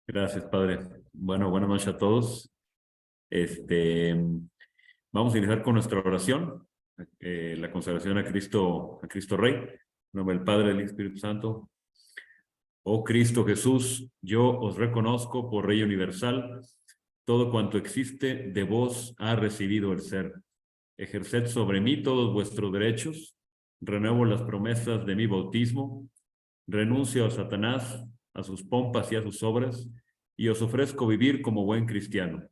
Gracias, Padre. Bueno, buenas noches a todos. Este, Vamos a iniciar con nuestra oración, la consagración a Cristo Rey, en nombre del Padre, del Espíritu Santo. Oh Cristo Jesús, yo os reconozco por Rey universal. Todo cuanto existe de vos ha recibido el ser. Ejerced sobre mí todos vuestros derechos. Renuevo las promesas de mi bautismo. Renuncio a Satanás, a sus pompas y a sus obras, y os ofrezco vivir como buen cristiano.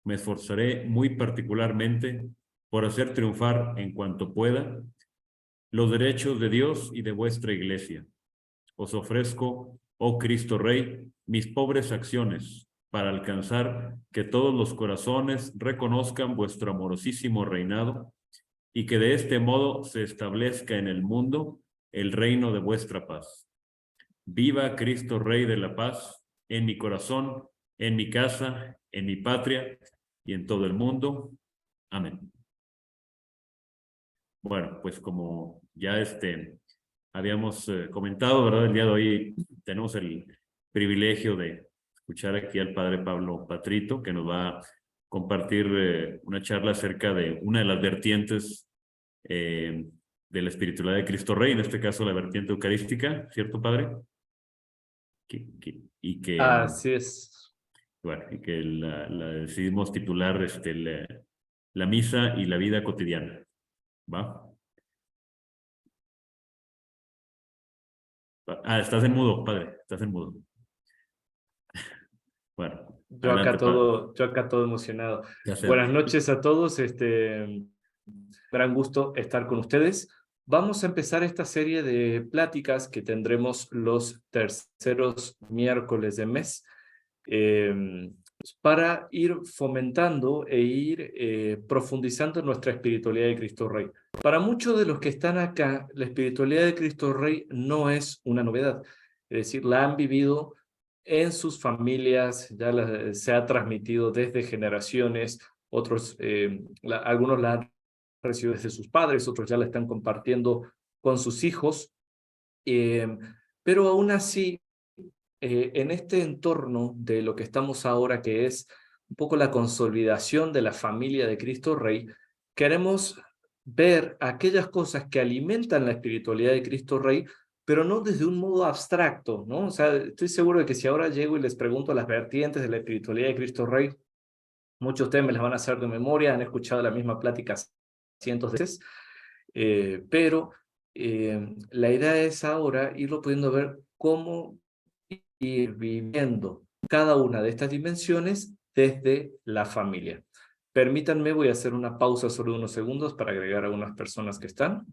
Me esforzaré muy particularmente por hacer triunfar en cuanto pueda los derechos de Dios y de vuestra iglesia. Os ofrezco, oh Cristo Rey, mis pobres acciones para alcanzar que todos los corazones reconozcan vuestro amorosísimo reinado y que de este modo se establezca en el mundo el reino de vuestra paz. Viva Cristo Rey de la paz en mi corazón, en mi casa, en mi patria y en todo el mundo. Amén. Bueno, pues como ya habíamos comentado, ¿verdad? El día de hoy tenemos el privilegio de escuchar aquí al Padre Pablo Patrito, que nos va a compartir una charla acerca de una de las vertientes de la espiritualidad de Cristo Rey, en este caso la vertiente eucarística, ¿cierto, Padre? Y que Así es. bueno, y que la decidimos titular la misa y la vida cotidiana, ¿va? Ah, estás en mudo, padre, estás en mudo. Bueno, adelante, padre. Yo acá todo emocionado. Ya sé. Buenas noches a todos. Gran gusto estar con ustedes. Vamos a empezar esta serie de pláticas que tendremos los terceros miércoles de mes eh, para ir fomentando e ir profundizando en nuestra espiritualidad de Cristo Rey. Para muchos de los que están acá, la espiritualidad de Cristo Rey no es una novedad. Es decir, la han vivido en sus familias, se ha transmitido desde generaciones, algunos la han recibido desde sus padres, otros ya la están compartiendo con sus hijos, eh, pero aún así, en este entorno de lo que estamos ahora, que es un poco la consolidación de la familia de Cristo Rey, queremos ver aquellas cosas que alimentan la espiritualidad de Cristo Rey, pero no desde un modo abstracto, ¿no? O sea, estoy seguro de que si ahora llego y les pregunto las vertientes de la espiritualidad de Cristo Rey, muchos de ustedes me las van a hacer de memoria, han escuchado la misma plática cientos de veces, pero la idea es ahora irlo pudiendo ver cómo ir viviendo cada una de estas dimensiones desde la familia. Permítanme, voy a hacer una pausa solo de unos segundos para agregar a unas personas que están.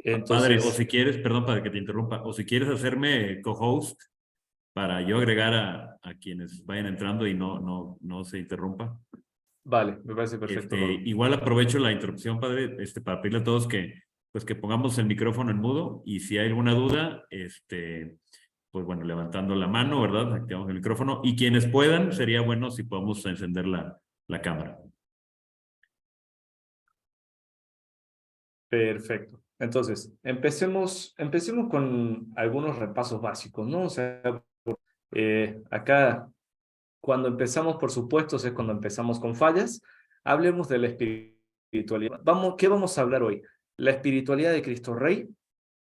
Padre, o Entonces, si quieres, perdón para que te interrumpa, o si quieres hacerme co-host para yo agregar a quienes vayan entrando y no se interrumpa. vale, me parece perfecto, Rob. Igual aprovecho la interrupción, padre, para pedirle a todos pues que pongamos el micrófono en mudo y si hay alguna duda, pues bueno, levantando la mano, ¿verdad? Activamos el micrófono y quienes puedan, sería bueno si podemos encender la cámara. Perfecto. Entonces, empecemos con algunos repasos básicos, ¿no? O sea, acá cuando empezamos, por supuesto, es cuando empezamos con fallas. Hablemos de la espiritualidad. ¿Qué vamos a hablar hoy? La espiritualidad de Cristo Rey,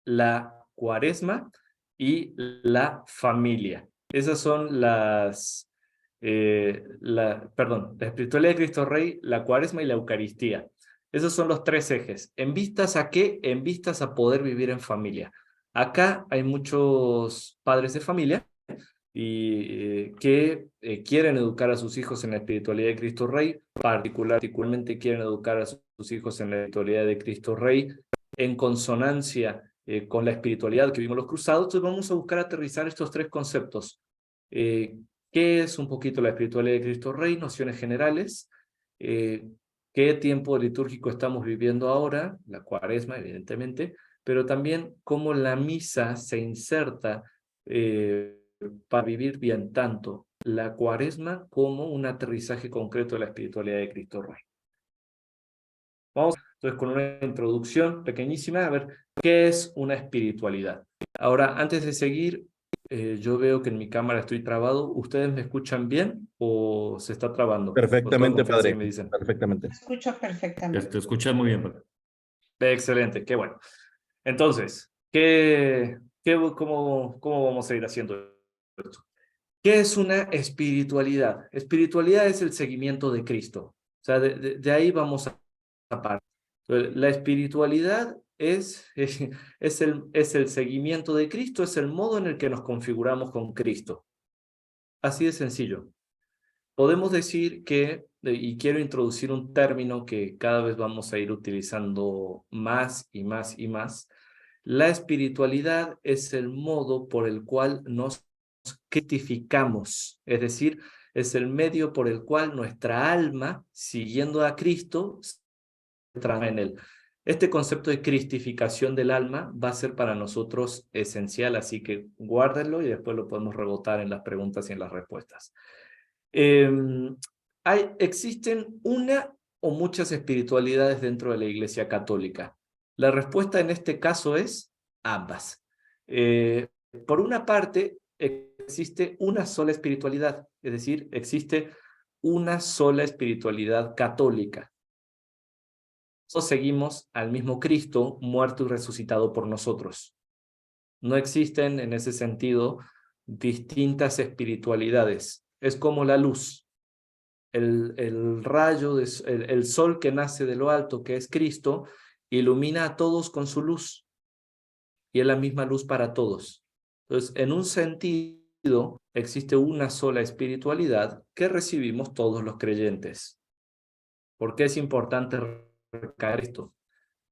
la cuaresma y la familia. Esas son perdón, la espiritualidad de Cristo Rey, la cuaresma y la Eucaristía. Esos son los tres ejes. ¿En vistas a qué? En vistas a poder vivir en familia. Acá hay muchos padres de familia que quieren educar a sus hijos en la espiritualidad de Cristo Rey, particularmente quieren educar a sus hijos en la espiritualidad de Cristo Rey en consonancia con la espiritualidad que vimos los cruzados. Entonces vamos a buscar aterrizar estos tres conceptos. Eh, ¿Qué es un poquito la espiritualidad de Cristo Rey? Nociones generales. Eh, ¿Qué tiempo litúrgico estamos viviendo ahora? La cuaresma, evidentemente, pero también cómo la misa se inserta para vivir bien tanto la cuaresma como un aterrizaje concreto de la espiritualidad de Cristo Rey. Vamos entonces con una introducción pequeñísima, a ver qué es una espiritualidad. Ahora, antes de seguir, yo veo que en mi cámara estoy trabado. ¿Ustedes me escuchan bien o se está trabando? Con toda Perfectamente, confianza y padre. me dicen. Perfectamente. Escucho perfectamente. Te escuchas muy bien, padre. Excelente, qué bueno. Entonces, cómo vamos a ir haciendo esto? ¿Qué es una espiritualidad? Espiritualidad es el seguimiento de Cristo. O sea, de ahí vamos a partir. La espiritualidad es el seguimiento de Cristo, es el modo en el que nos configuramos con Cristo. Así de sencillo. Podemos decir que, y quiero introducir un término que cada vez vamos a ir utilizando más y más y más, la espiritualidad es el modo por el cual nos cristificamos, es decir, es el medio por el cual nuestra alma, siguiendo a Cristo, se transforma en él. Este concepto de cristificación del alma va a ser para nosotros esencial, así que guárdenlo y después lo podemos rebotar en las preguntas y en las respuestas. Existen una o muchas espiritualidades dentro de la Iglesia Católica. La respuesta en este caso es ambas. Por una parte, existe una sola espiritualidad, es decir, existe una sola espiritualidad católica. Nosotros seguimos al mismo Cristo muerto y resucitado por nosotros. No existen en ese sentido distintas espiritualidades. Es como la luz. El rayo, el sol que nace de lo alto, que es Cristo, ilumina a todos con su luz y es la misma luz para todos. Entonces, en un sentido, existe una sola espiritualidad que recibimos todos los creyentes. ¿Por qué es importante recalcar esto?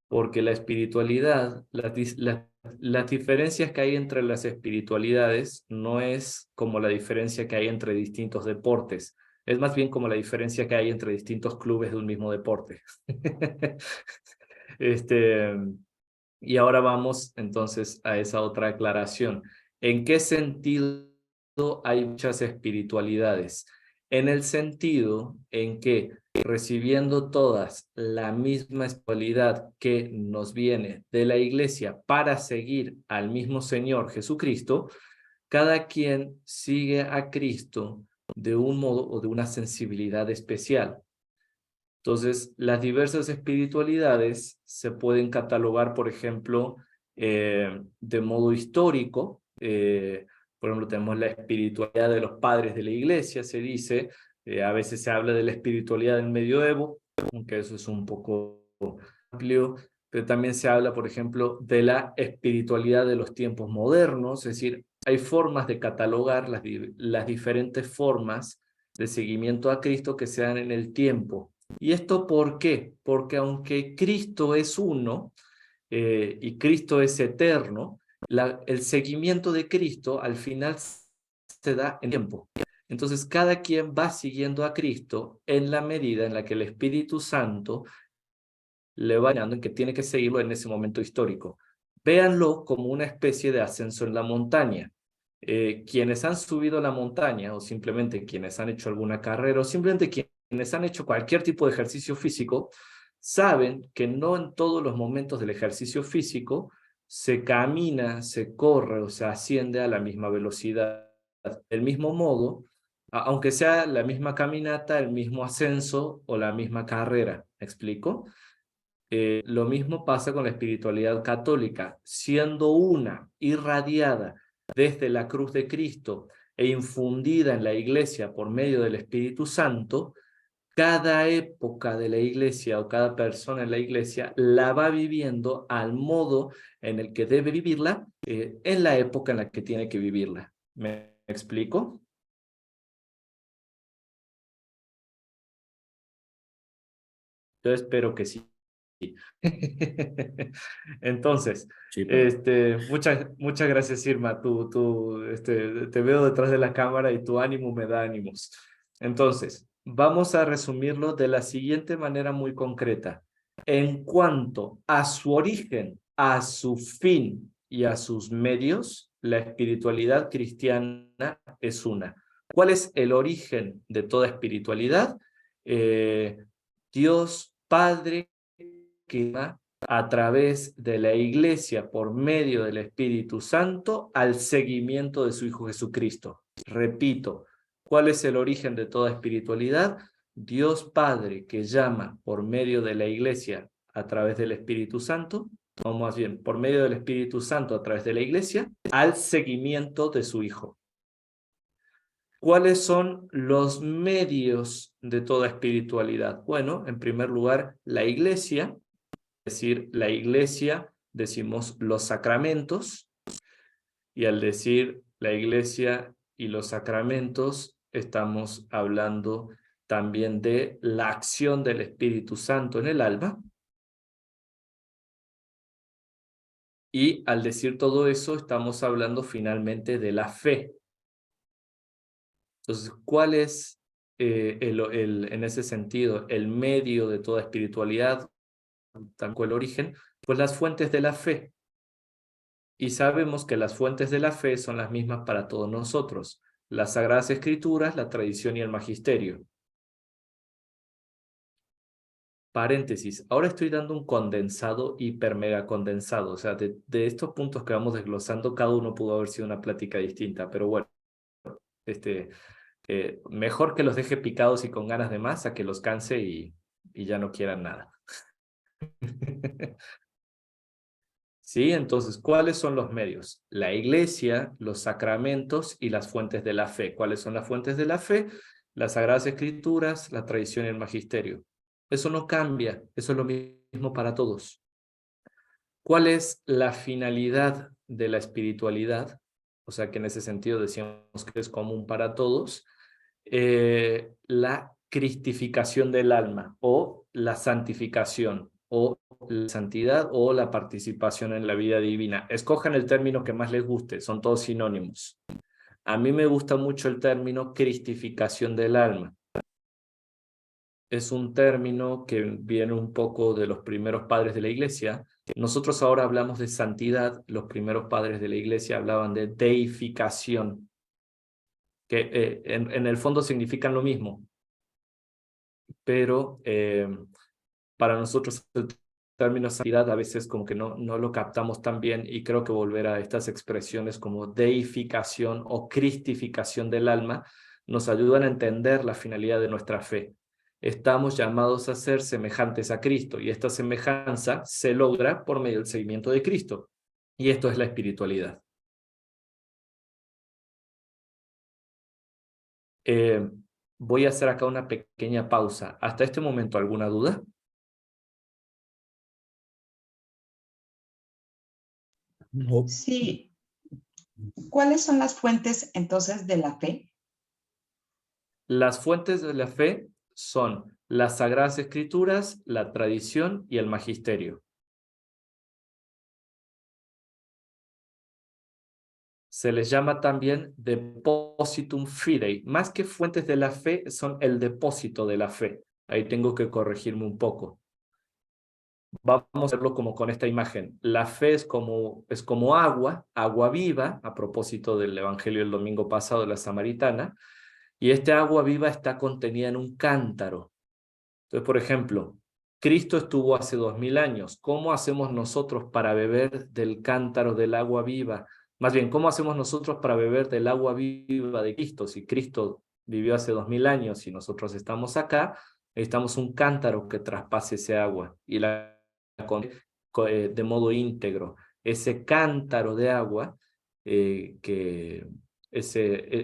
Porque la espiritualidad, las diferencias que hay entre las espiritualidades no es como la diferencia que hay entre distintos deportes, es más bien como la diferencia que hay entre distintos clubes de un mismo deporte. Este, y ahora vamos entonces a esa otra aclaración. ¿En qué sentido hay muchas espiritualidades? En el sentido en que recibiendo todas la misma espiritualidad que nos viene de la iglesia para seguir al mismo Señor Jesucristo, cada quien sigue a Cristo de un modo o de una sensibilidad especial. Entonces, las diversas espiritualidades se pueden catalogar, por ejemplo, de modo histórico. Por ejemplo, tenemos la espiritualidad de los padres de la iglesia, se dice. A veces se habla de la espiritualidad del medioevo, aunque eso es un poco amplio. Pero también se habla, por ejemplo, de la espiritualidad de los tiempos modernos. Es decir, hay formas de catalogar las diferentes formas de seguimiento a Cristo que se dan en el tiempo. ¿Y esto por qué? Porque aunque Cristo es uno y Cristo es eterno, el seguimiento de Cristo al final se da en tiempo. Entonces cada quien va siguiendo a Cristo en la medida en la que el Espíritu Santo le va enseñando en que tiene que seguirlo en ese momento histórico. Véanlo como una especie de ascenso en la montaña. Quienes han subido la montaña o simplemente quienes han hecho alguna carrera o simplemente quienes han hecho cualquier tipo de ejercicio físico, saben que no en todos los momentos del ejercicio físico se camina, se corre o se asciende a la misma velocidad. Del mismo modo, aunque sea la misma caminata, el mismo ascenso o la misma carrera. ¿Me explico? Lo mismo pasa con la espiritualidad católica, siendo una irradiada desde la cruz de Cristo e infundida en la iglesia por medio del Espíritu Santo, cada época de la iglesia o cada persona en la iglesia la va viviendo al modo en el que debe vivirla, en la época en la que tiene que vivirla. ¿Me explico? Yo espero que sí. Entonces, Sí, padre. muchas gracias, Irma. Te veo detrás de la cámara y tu ánimo me da ánimos. Entonces, vamos a resumirlo de la siguiente manera muy concreta. En cuanto a su origen, a su fin y a sus medios, la espiritualidad cristiana es una. ¿Cuál es el origen de toda espiritualidad? Dios Padre que va a través de la Iglesia por medio del Espíritu Santo al seguimiento de su Hijo Jesucristo. Repito, ¿cuál es el origen de toda espiritualidad? Dios Padre que llama por medio de la Iglesia a través del Espíritu Santo, o más bien por medio del Espíritu Santo a través de la Iglesia, al seguimiento de su Hijo. ¿Cuáles son los medios de toda espiritualidad? Bueno, en primer lugar, la Iglesia, es decir, la Iglesia decimos los sacramentos, y al decir la Iglesia y los sacramentos, estamos hablando también de la acción del Espíritu Santo en el alma. Y al decir todo eso, estamos hablando finalmente de la fe. Entonces, ¿cuál es en ese sentido el medio de toda espiritualidad, tanto el origen? Pues las fuentes de la fe. Y sabemos que las fuentes de la fe son las mismas para todos nosotros: las Sagradas Escrituras, la tradición y el magisterio. Paréntesis, ahora estoy dando un condensado, hiper mega condensado, o sea, de estos puntos que vamos desglosando, cada uno pudo haber sido una plática distinta, pero bueno, mejor que los deje picados y con ganas de más a que los canse y ya no quieran nada. ¿Sí? Entonces, ¿cuáles son los medios? La Iglesia, los sacramentos y las fuentes de la fe. ¿Cuáles son las fuentes de la fe? Las Sagradas Escrituras, la tradición y el magisterio. Eso no cambia, eso es lo mismo para todos. ¿Cuál es la finalidad de la espiritualidad? O sea que en ese sentido decíamos que es común para todos. La cristificación del alma, o la santificación, o la santidad, o la participación en la vida divina. Escojan el término que más les guste, son todos sinónimos. A mí me gusta mucho el término cristificación del alma. Es un término que viene un poco de los primeros padres de la Iglesia. Nosotros ahora hablamos de santidad, los primeros padres de la Iglesia hablaban de deificación, que en el fondo significan lo mismo, pero para nosotros el término santidad a veces como que no lo captamos tan bien, y creo que volver a estas expresiones como deificación o cristificación del alma nos ayudan a entender la finalidad de nuestra fe. Estamos llamados a ser semejantes a Cristo, y esta semejanza se logra por medio del seguimiento de Cristo, y esto es la espiritualidad. Voy a hacer acá una pequeña pausa. ¿Hasta este momento alguna duda? No. Sí. ¿Cuáles son las fuentes entonces de la fe? Las fuentes de la fe son las Sagradas Escrituras, la tradición y el magisterio. Se les llama también depositum fidei. Más que fuentes de la fe, son el depósito de la fe. Ahí tengo que corregirme un poco. Vamos a hacerlo como con esta imagen. La fe es como agua viva, a propósito del Evangelio del domingo pasado de la Samaritana, y este agua viva está contenida en un cántaro. Entonces, por ejemplo, Cristo estuvo hace 2000 años. ¿Cómo hacemos nosotros para beber del cántaro del agua viva? Más bien, ¿cómo hacemos nosotros para beber del agua viva de Cristo? Si Cristo vivió hace 2000 años y nosotros estamos acá, necesitamos un cántaro que traspase ese agua y de modo íntegro. Ese cántaro de agua, ese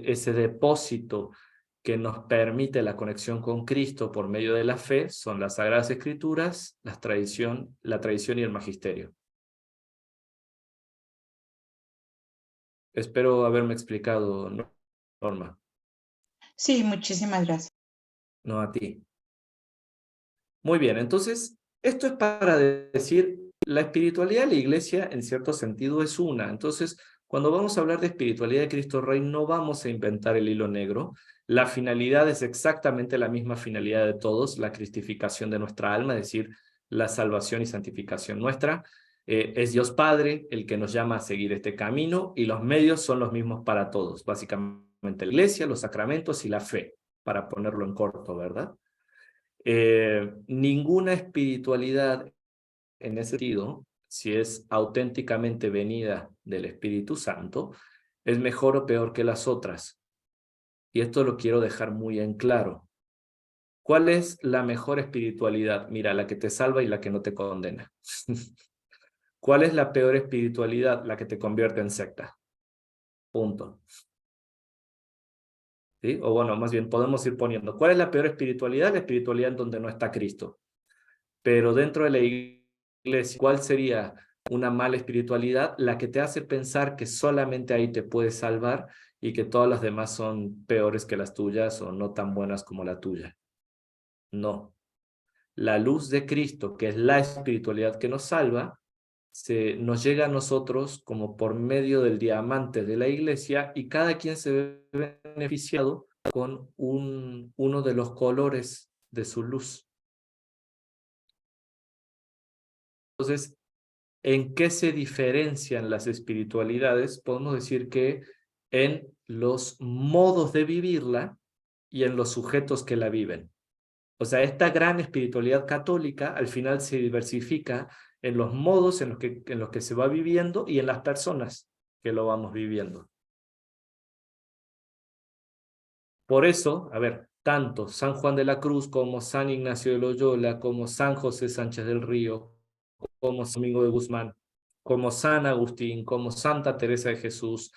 depósito que nos permite la conexión con Cristo por medio de la fe, son las Sagradas Escrituras, la tradición y el magisterio. Espero haberme explicado, Norma. Sí, muchísimas gracias. No, a ti. Muy bien, entonces, esto es para decir, la espiritualidad de la Iglesia en cierto sentido es una. Entonces, cuando vamos a hablar de espiritualidad de Cristo Rey, no vamos a inventar el hilo negro. La finalidad es exactamente la misma finalidad de todos: la cristificación de nuestra alma, es decir, la salvación y santificación nuestra. Es Dios Padre el que nos llama a seguir este camino, y los medios son los mismos para todos. Básicamente la Iglesia, los sacramentos y la fe, para ponerlo en corto, ¿verdad? Ninguna espiritualidad en ese sentido, si es auténticamente venida del Espíritu Santo, es mejor o peor que las otras. Y esto lo quiero dejar muy en claro. ¿Cuál es la mejor espiritualidad? Mira, la que te salva y la que no te condena. ¿Cuál es la peor espiritualidad? La que te convierte en secta. Punto. ¿Sí? O bueno, más bien podemos ir poniendo. ¿Cuál es la peor espiritualidad? La espiritualidad en donde no está Cristo. Pero dentro de la iglesia, ¿cuál sería una mala espiritualidad? La que te hace pensar que solamente ahí te puedes salvar y que todas las demás son peores que las tuyas o no tan buenas como la tuya. No. La luz de Cristo, que es la espiritualidad que nos salva, nos llega a nosotros como por medio del diamante de la iglesia y cada quien se ve beneficiado con uno de los colores de su luz. Entonces, ¿en qué se diferencian las espiritualidades? Podemos decir que en los modos de vivirla y en los sujetos que la viven. O sea, esta gran espiritualidad católica al final se diversifica en los modos en los que se va viviendo y en las personas que lo vamos viviendo. Por eso, a ver, tanto San Juan de la Cruz como San Ignacio de Loyola, como San José Sánchez del Río, como San Domingo de Guzmán, como San Agustín, como Santa Teresa de Jesús,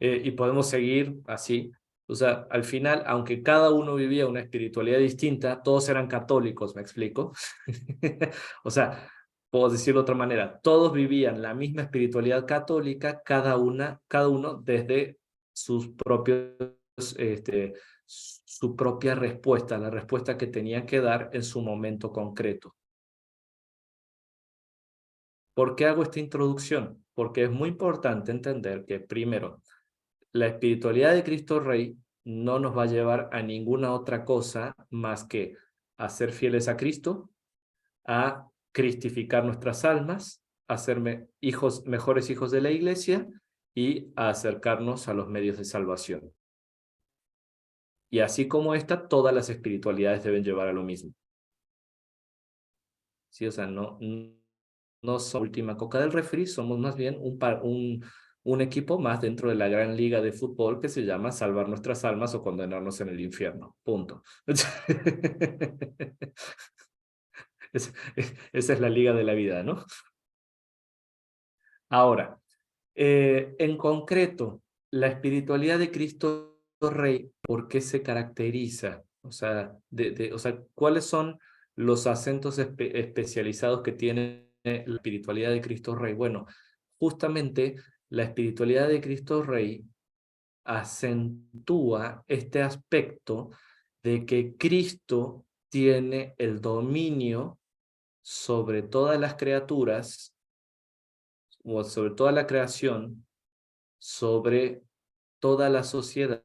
y podemos seguir así. O sea, al final, aunque cada uno vivía una espiritualidad distinta, todos eran católicos, ¿me explico? O sea, puedo decirlo de otra manera, todos vivían la misma espiritualidad católica, cada uno desde sus propios, su propia respuesta, la respuesta que tenían que dar en su momento concreto. ¿Por qué hago esta introducción? Porque es muy importante entender que, primero, la espiritualidad de Cristo Rey no nos va a llevar a ninguna otra cosa más que a ser fieles a Cristo, a cristificar nuestras almas, a ser mejores hijos de la iglesia y a acercarnos a los medios de salvación. Y así como esta, todas las espiritualidades deben llevar a lo mismo. Sí, o sea, no somos la última coca del refri, somos más bien un equipo más dentro de la gran liga de fútbol que se llama salvar nuestras almas o condenarnos en el infierno. Punto. Esa es la liga de la vida, ¿no? Ahora, en concreto, la espiritualidad de Cristo Rey, ¿por qué se caracteriza? O sea, ¿cuáles son los acentos especializados que tiene la espiritualidad de Cristo Rey? Bueno, justamente la espiritualidad de Cristo Rey acentúa este aspecto de que Cristo tiene el dominio sobre todas las criaturas o sobre toda la creación, sobre toda la sociedad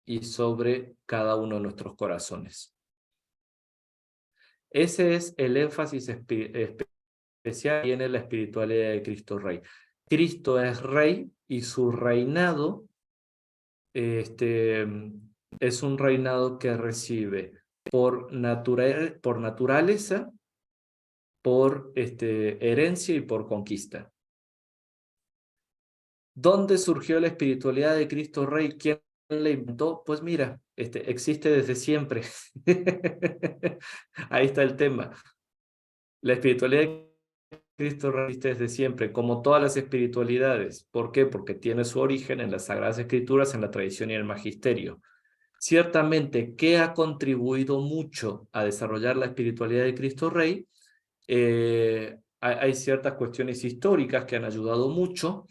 y sobre cada uno de nuestros corazones. Ese es el énfasis especial que tiene la espiritualidad de Cristo Rey. Cristo es Rey y su reinado es un reinado que recibe por naturaleza, por herencia y por conquista. ¿Dónde surgió la espiritualidad de Cristo Rey? ¿Quién la inventó? Pues mira, existe desde siempre. Ahí está el tema. La espiritualidad de Cristo Rey existe desde siempre, como todas las espiritualidades. ¿Por qué? Porque tiene su origen en las Sagradas Escrituras, en la tradición y el magisterio. Ciertamente, ¿qué ha contribuido mucho a desarrollar la espiritualidad de Cristo Rey? Hay ciertas cuestiones históricas que han ayudado mucho.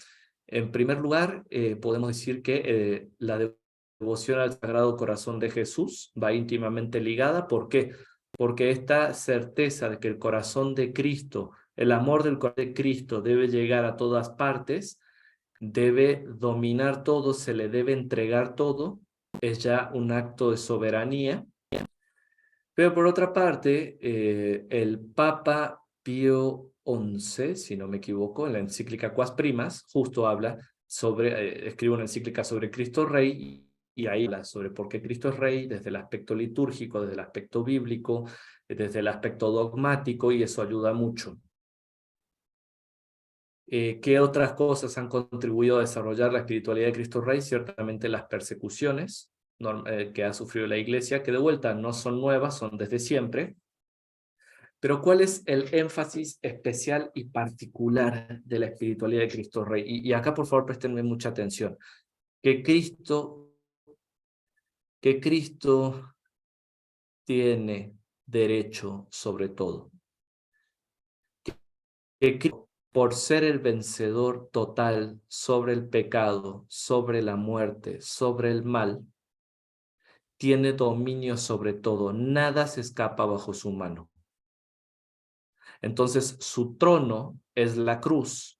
En primer lugar, podemos decir que la devoción al Sagrado Corazón de Jesús va íntimamente ligada. ¿Por qué? Porque esta certeza de que el corazón de Cristo, el amor del corazón de Cristo debe llegar a todas partes, debe dominar todo, se le debe entregar todo, es ya un acto de soberanía. Pero por otra parte, el Papa Pío XI, si no me equivoco, en la encíclica Quas Primas, justo habla escribe una encíclica sobre Cristo Rey y ahí habla sobre por qué Cristo es Rey desde el aspecto litúrgico, desde el aspecto bíblico, desde el aspecto dogmático y eso ayuda mucho. ¿Qué otras cosas han contribuido a desarrollar la espiritualidad de Cristo Rey? Ciertamente las persecuciones que ha sufrido la iglesia, que de vuelta no son nuevas, son desde siempre. Pero ¿cuál es el énfasis especial y particular de la espiritualidad de Cristo Rey? Y acá, por favor, préstenme mucha atención. Que Cristo tiene derecho sobre todo. Que Cristo, por ser el vencedor total sobre el pecado, sobre la muerte, sobre el mal, tiene dominio sobre todo. Nada se escapa bajo su mano. Entonces, su trono es la cruz.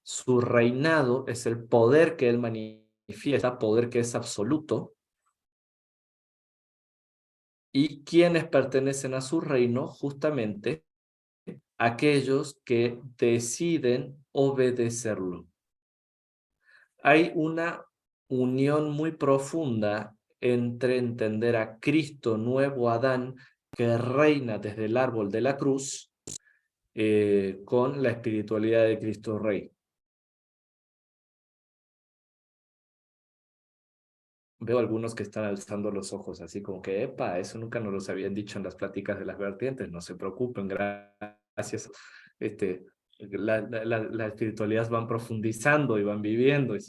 Su reinado es el poder que él manifiesta, poder que es absoluto. ¿Y quienes pertenecen a su reino? Justamente aquellos que deciden obedecerlo. Hay una unión muy profunda entre entender a Cristo, nuevo Adán, que reina desde el árbol de la cruz, con la espiritualidad de Cristo Rey. Veo algunos que están alzando los ojos, así como que, epa, eso nunca nos los habían dicho en las pláticas de las vertientes, no se preocupen, gracias. Las espiritualidades van profundizando y van viviendo, y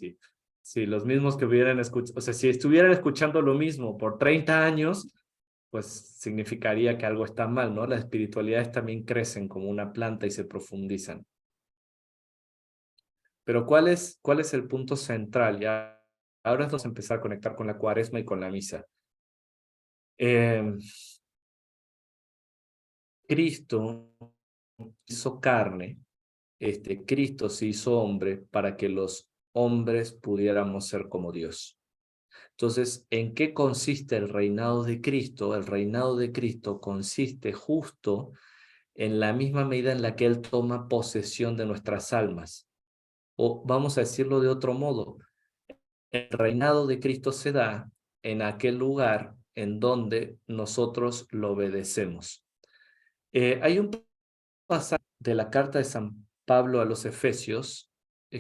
si los mismos que hubieran escuchado, o sea, si estuvieran escuchando lo mismo por 30 años, pues significaría que algo está mal, ¿no? Las espiritualidades también crecen como una planta y se profundizan. Pero ¿cuál es el punto central? Ya, ahora vamos a empezar a conectar con la cuaresma y con la misa. Cristo hizo carne, Cristo se hizo hombre para que los hombres pudiéramos ser como Dios. Entonces, ¿en qué consiste el reinado de Cristo? El reinado de Cristo consiste justo en la misma medida en la que Él toma posesión de nuestras almas. O vamos a decirlo de otro modo, el reinado de Cristo se da en aquel lugar en donde nosotros lo obedecemos. Hay un pasaje de la carta de San Pablo a los Efesios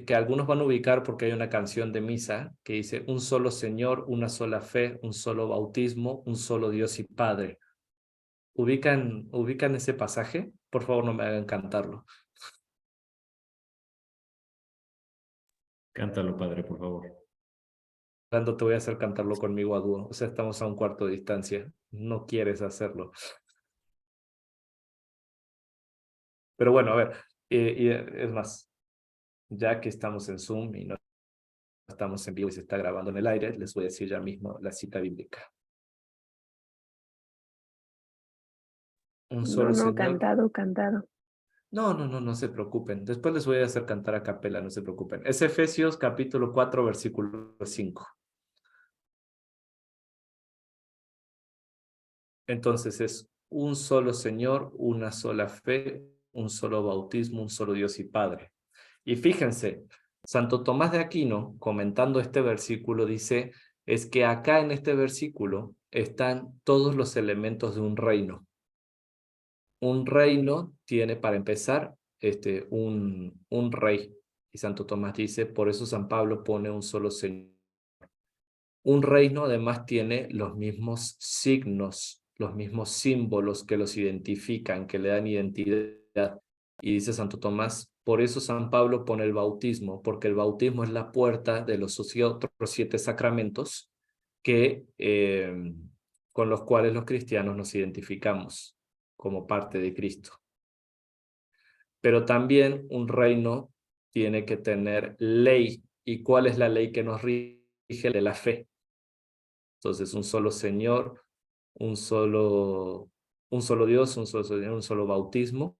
que algunos van a ubicar porque hay una canción de misa que dice: un solo Señor, una sola fe, un solo bautismo, un solo Dios y Padre. ¿Ubican ese pasaje? Por favor, no me hagan cantarlo. Cántalo, padre, por favor. Cuando te voy a hacer cantarlo conmigo a dúo. O sea, estamos a un cuarto de distancia. No quieres hacerlo. Pero bueno, a ver, es más, ya que estamos en Zoom y no estamos en vivo y se está grabando en el aire, les voy a decir ya mismo la cita bíblica. Un solo No, Señor. cantado. No se preocupen. Después les voy a hacer cantar a capela, no se preocupen. Es Efesios capítulo 4, versículo 5. Entonces es un solo Señor, una sola fe, un solo bautismo, un solo Dios y Padre. Y fíjense, Santo Tomás de Aquino, comentando este versículo, dice, es que acá en este versículo están todos los elementos de un reino. Un reino tiene, para empezar, un rey. Y Santo Tomás dice, por eso San Pablo pone un solo Señor. Un reino además tiene los mismos signos, los mismos símbolos que los identifican, que le dan identidad. Y dice Santo Tomás, por eso San Pablo pone el bautismo, porque el bautismo es la puerta de los otros 7 sacramentos con los cuales los cristianos nos identificamos como parte de Cristo. Pero también un reino tiene que tener ley. ¿Y cuál es la ley que nos rige? De la fe. Entonces, un solo Señor, un solo Dios, un solo Señor, un solo bautismo.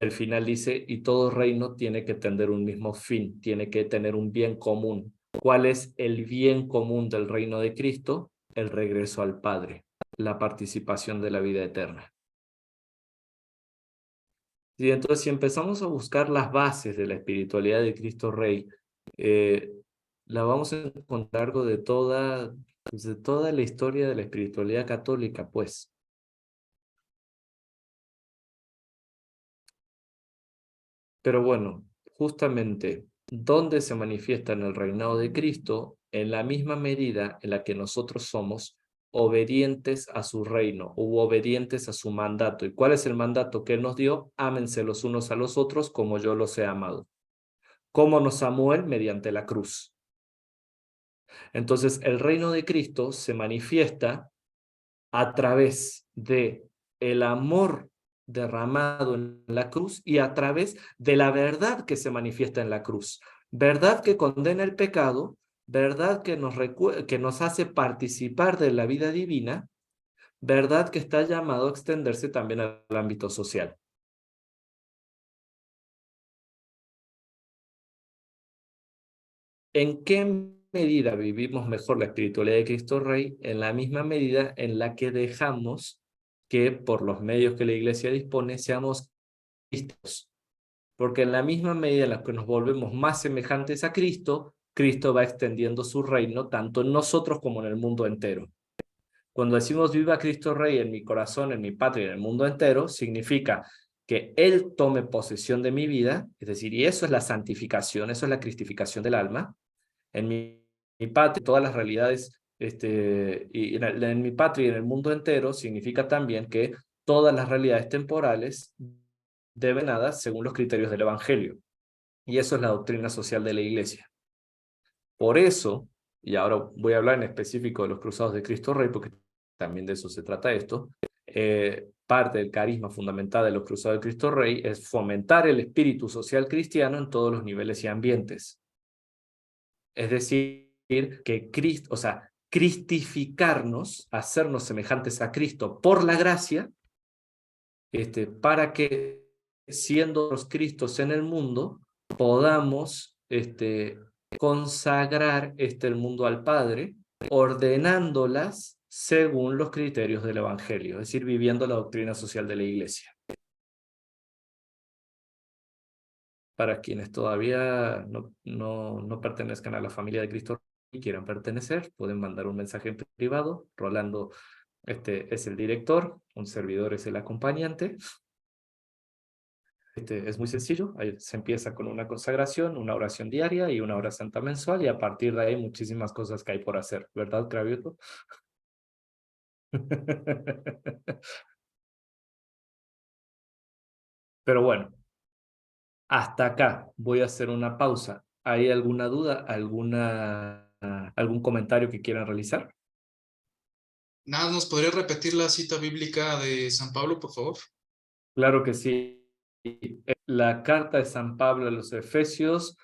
El final dice, y todo reino tiene que tener un mismo fin, tiene que tener un bien común. ¿Cuál es el bien común del reino de Cristo? El regreso al Padre, la participación de la vida eterna. Y entonces, si empezamos a buscar las bases de la espiritualidad de Cristo Rey, la vamos a encontrar algo de toda la historia de la espiritualidad católica, pues. Pero bueno, justamente, ¿dónde se manifiesta en el reinado de Cristo? En la misma medida en la que nosotros somos obedientes a su reino u obedientes a su mandato. ¿Y cuál es el mandato que él nos dio? Ámense los unos a los otros como yo los he amado. ¿Cómo nos amó él? Mediante la cruz. Entonces, el reino de Cristo se manifiesta a través de el amor derramado en la cruz y a través de la verdad que se manifiesta en la cruz. Verdad que condena el pecado, verdad que nos hace participar de la vida divina, verdad que está llamado a extenderse también al ámbito social. ¿En qué medida vivimos mejor la espiritualidad de Cristo Rey? En la misma medida en la que dejamos que por los medios que la iglesia dispone seamos cristos. Porque en la misma medida en la que nos volvemos más semejantes a Cristo, Cristo va extendiendo su reino tanto en nosotros como en el mundo entero. Cuando decimos viva Cristo Rey en mi corazón, en mi patria y en el mundo entero, significa que Él tome posesión de mi vida, es decir, y eso es la santificación, eso es la cristificación del alma. En mi patria, todas las realidades, y en mi patria y en el mundo entero, significa también que todas las realidades temporales deben nada según los criterios del Evangelio. Y eso es la doctrina social de la Iglesia. Por eso, y ahora voy a hablar en específico de los cruzados de Cristo Rey, porque también de eso se trata esto, parte del carisma fundamental de los cruzados de Cristo Rey es fomentar el espíritu social cristiano en todos los niveles y ambientes. Es decir, que Cristo, o sea, cristificarnos, hacernos semejantes a Cristo por la gracia, para que siendo los Cristos en el mundo, podamos consagrar el mundo al Padre, ordenándolas según los criterios del Evangelio, es decir, viviendo la doctrina social de la Iglesia. Para quienes todavía no pertenezcan a la familia de Cristo y quieran pertenecer, pueden mandar un mensaje en privado. Rolando es el director, un servidor es el acompañante. Es muy sencillo, ahí se empieza con una consagración, una oración diaria y una hora santa mensual, y a partir de ahí muchísimas cosas que hay por hacer, ¿verdad, Cravioto? Pero bueno, hasta acá voy a hacer una pausa. ¿Hay alguna duda, algún comentario que quieran realizar? Nada, ¿nos podría repetir la cita bíblica de San Pablo, por favor? Claro que sí. La carta de San Pablo a los Efesios,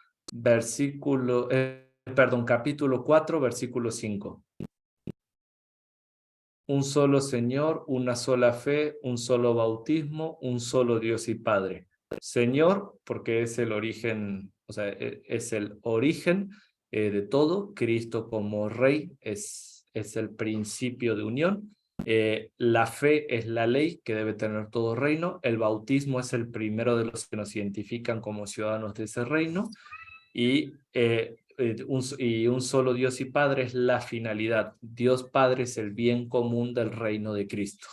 capítulo 4, versículo 5. Un solo Señor, una sola fe, un solo bautismo, un solo Dios y Padre. Señor, porque es el origen, o sea, es el origen de todo. Cristo como Rey es el principio de unión. La fe es la ley que debe tener todo reino. El bautismo es el primero de los que nos identifican como ciudadanos de ese reino. Y un solo Dios y Padre es la finalidad. Dios Padre es el bien común del reino de Cristo.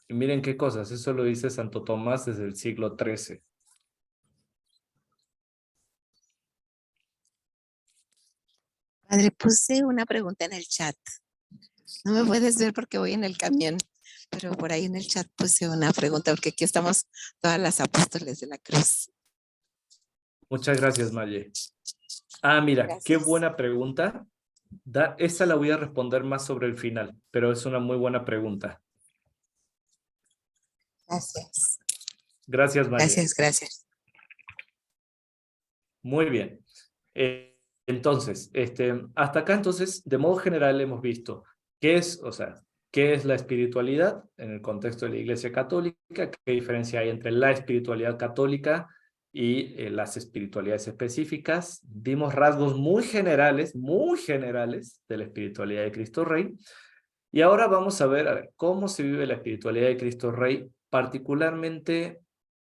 Y miren qué cosas, eso lo dice Santo Tomás desde el siglo XIII. Padre, puse una pregunta en el chat. No me puedes ver porque voy en el camión, pero por ahí en el chat puse una pregunta porque aquí estamos todas las apóstoles de la cruz. Muchas gracias, Maye. Mira, Gracias. qué buena pregunta. Esa la voy a responder más sobre el final, pero es una muy buena pregunta. Gracias. Gracias, Maye. Gracias. Muy bien. Entonces, hasta acá, entonces, de modo general hemos visto qué es la espiritualidad en el contexto de la Iglesia Católica, qué diferencia hay entre la espiritualidad católica y las espiritualidades específicas. Vimos rasgos muy generales de la espiritualidad de Cristo Rey. Y ahora vamos a ver cómo se vive la espiritualidad de Cristo Rey, particularmente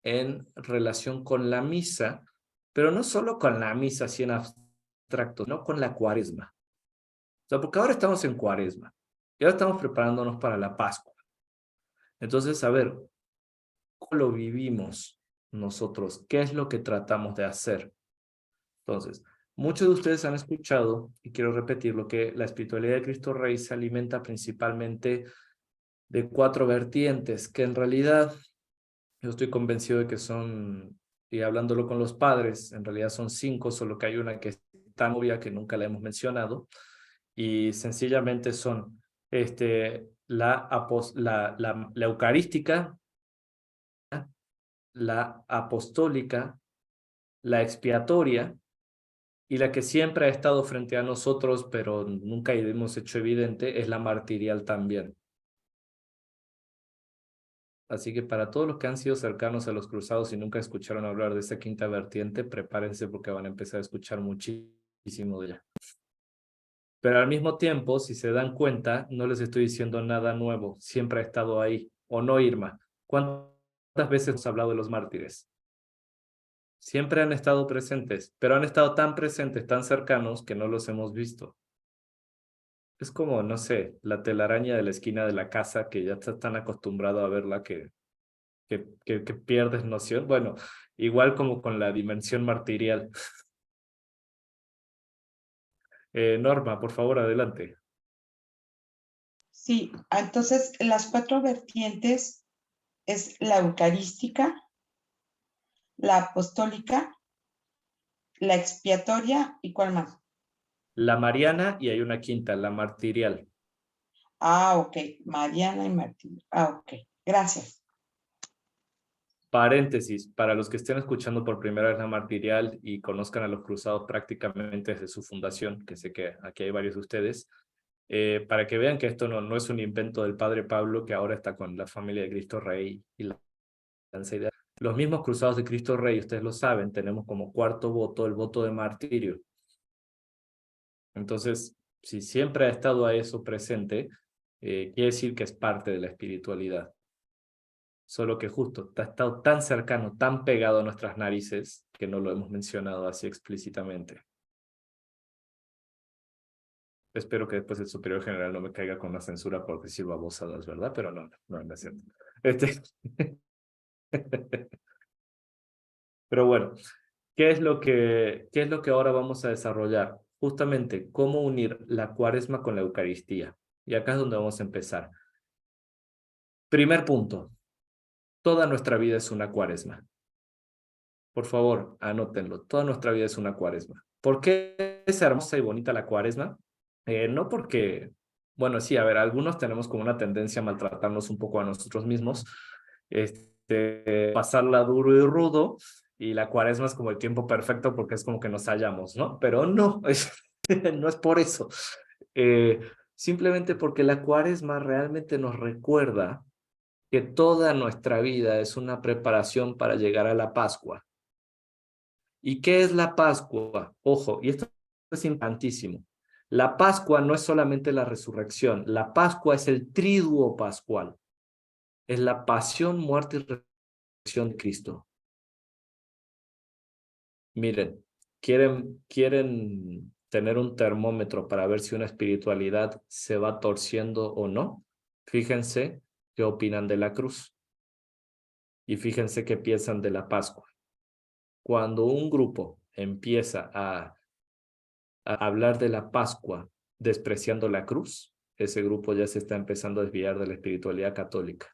en relación con la misa, pero no solo con la misa así en abstracto, no con la cuaresma. O sea, porque ahora estamos en cuaresma y ahora estamos preparándonos para la Pascua. Entonces, a ver, ¿cómo lo vivimos nosotros? ¿Qué es lo que tratamos de hacer? Entonces, muchos de ustedes han escuchado, y quiero repetirlo, que la espiritualidad de Cristo Rey se alimenta principalmente de 4 vertientes, que en realidad yo estoy convencido de que son, y hablándolo con los padres, en realidad son 5, solo que hay una que es tan obvia que nunca la hemos mencionado, y sencillamente son la eucarística, la apostólica, la expiatoria, y la que siempre ha estado frente a nosotros, pero nunca hemos hecho evidente, es la martirial también. Así que para todos los que han sido cercanos a los cruzados y nunca escucharon hablar de esta 5ª vertiente, prepárense porque van a empezar a escuchar muchísimo de ella. Pero al mismo tiempo, si se dan cuenta, no les estoy diciendo nada nuevo, siempre ha estado ahí. ¿O no, Irma? ¿Cuántas veces hemos hablado de los mártires? Siempre han estado presentes, pero han estado tan presentes, tan cercanos, que no los hemos visto. Es como, no sé, la telaraña de la esquina de la casa, que ya estás tan acostumbrado a verla que pierdes noción. Bueno, igual como con la dimensión martirial. Norma, por favor, adelante. Sí, entonces las 4 vertientes es la eucarística, la apostólica, la expiatoria y ¿cuál más? La mariana y hay una 5ª, la martirial. Ah, ok, Mariana y Martín. Ah, ok, gracias. Paréntesis, para los que estén escuchando por primera vez la martirial y conozcan a los cruzados prácticamente desde su fundación, que sé que aquí hay varios de ustedes, para que vean que esto no es un invento del padre Pablo, que ahora está con la familia de Cristo Rey y la idea. Los mismos cruzados de Cristo Rey, ustedes lo saben, tenemos como 4º voto el voto de martirio. Entonces, si siempre ha estado a eso presente, quiere decir que es parte de la espiritualidad. Solo que justo ha estado tan cercano, tan pegado a nuestras narices, que no lo hemos mencionado así explícitamente. Espero que después el superior general no me caiga con la censura por decir babosadas, ¿verdad? Pero no es cierto. Pero bueno, ¿qué es lo que ahora vamos a desarrollar? Justamente, cómo unir la cuaresma con la Eucaristía. Y acá es donde vamos a empezar. Primer punto. Toda nuestra vida es una cuaresma. Por favor, anótenlo. Toda nuestra vida es una cuaresma. ¿Por qué es hermosa y bonita la cuaresma? No porque, bueno, sí, a ver, algunos tenemos como una tendencia a maltratarnos un poco a nosotros mismos, pasarla duro y rudo, y la cuaresma es como el tiempo perfecto porque es como que nos hallamos, ¿no? Pero no, no es por eso. Simplemente porque la cuaresma realmente nos recuerda que toda nuestra vida es una preparación para llegar a la Pascua. ¿Y qué es la Pascua? Ojo, y esto es importantísimo. La Pascua no es solamente la resurrección, la Pascua es el triduo pascual. Es la pasión, muerte y resurrección de Cristo. Miren, ¿quieren tener un termómetro para ver si una espiritualidad se va torciendo o no? Fíjense qué opinan de la cruz. Y fíjense qué piensan de la Pascua. Cuando un grupo empieza a hablar de la Pascua despreciando la cruz, ese grupo ya se está empezando a desviar de la espiritualidad católica.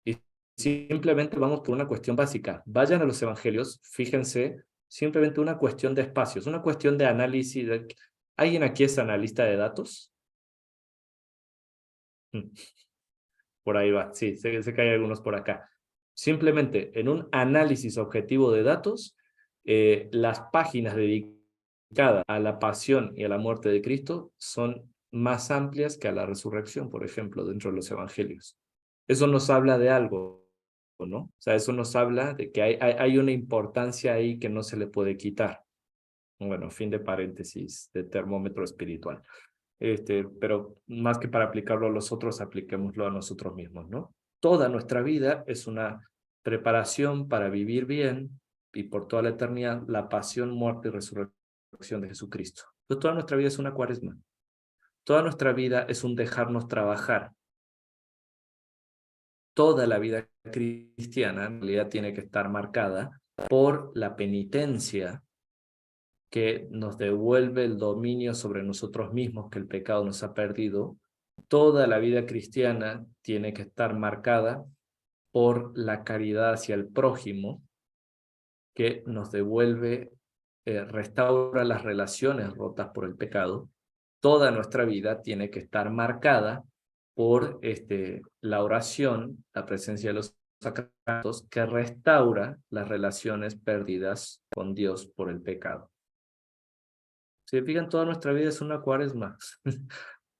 Y simplemente vamos por una cuestión básica. Vayan a los evangelios, fíjense, simplemente una cuestión de espacios, una cuestión de análisis. ¿Alguien aquí es analista de datos? Por ahí va, sí, sé que hay algunos por acá. Simplemente en un análisis objetivo de datos, las páginas dedicadas a la pasión y a la muerte de Cristo son más amplias que a la resurrección, por ejemplo, dentro de los evangelios. Eso nos habla de algo, ¿no? O sea, eso nos habla de que hay una importancia ahí que no se le puede quitar. Bueno, fin de paréntesis de termómetro espiritual. Pero más que para aplicarlo a los otros, apliquémoslo a nosotros mismos, ¿no? Toda nuestra vida es una preparación para vivir bien y por toda la eternidad la pasión, muerte y resurrección de Jesucristo. Entonces, toda nuestra vida es una cuaresma. Toda nuestra vida es un dejarnos trabajar. toda la vida cristiana en realidad tiene que estar marcada por la penitencia que nos devuelve el dominio sobre nosotros mismos que el pecado nos ha perdido. Toda la vida cristiana tiene que estar marcada por la caridad hacia el prójimo que nos devuelve, restaura las relaciones rotas por el pecado. Toda nuestra vida tiene que estar marcada por la oración, la presencia de los sacramentos, que restaura las relaciones perdidas con Dios por el pecado. Si se fijan, toda nuestra vida es una cuaresma.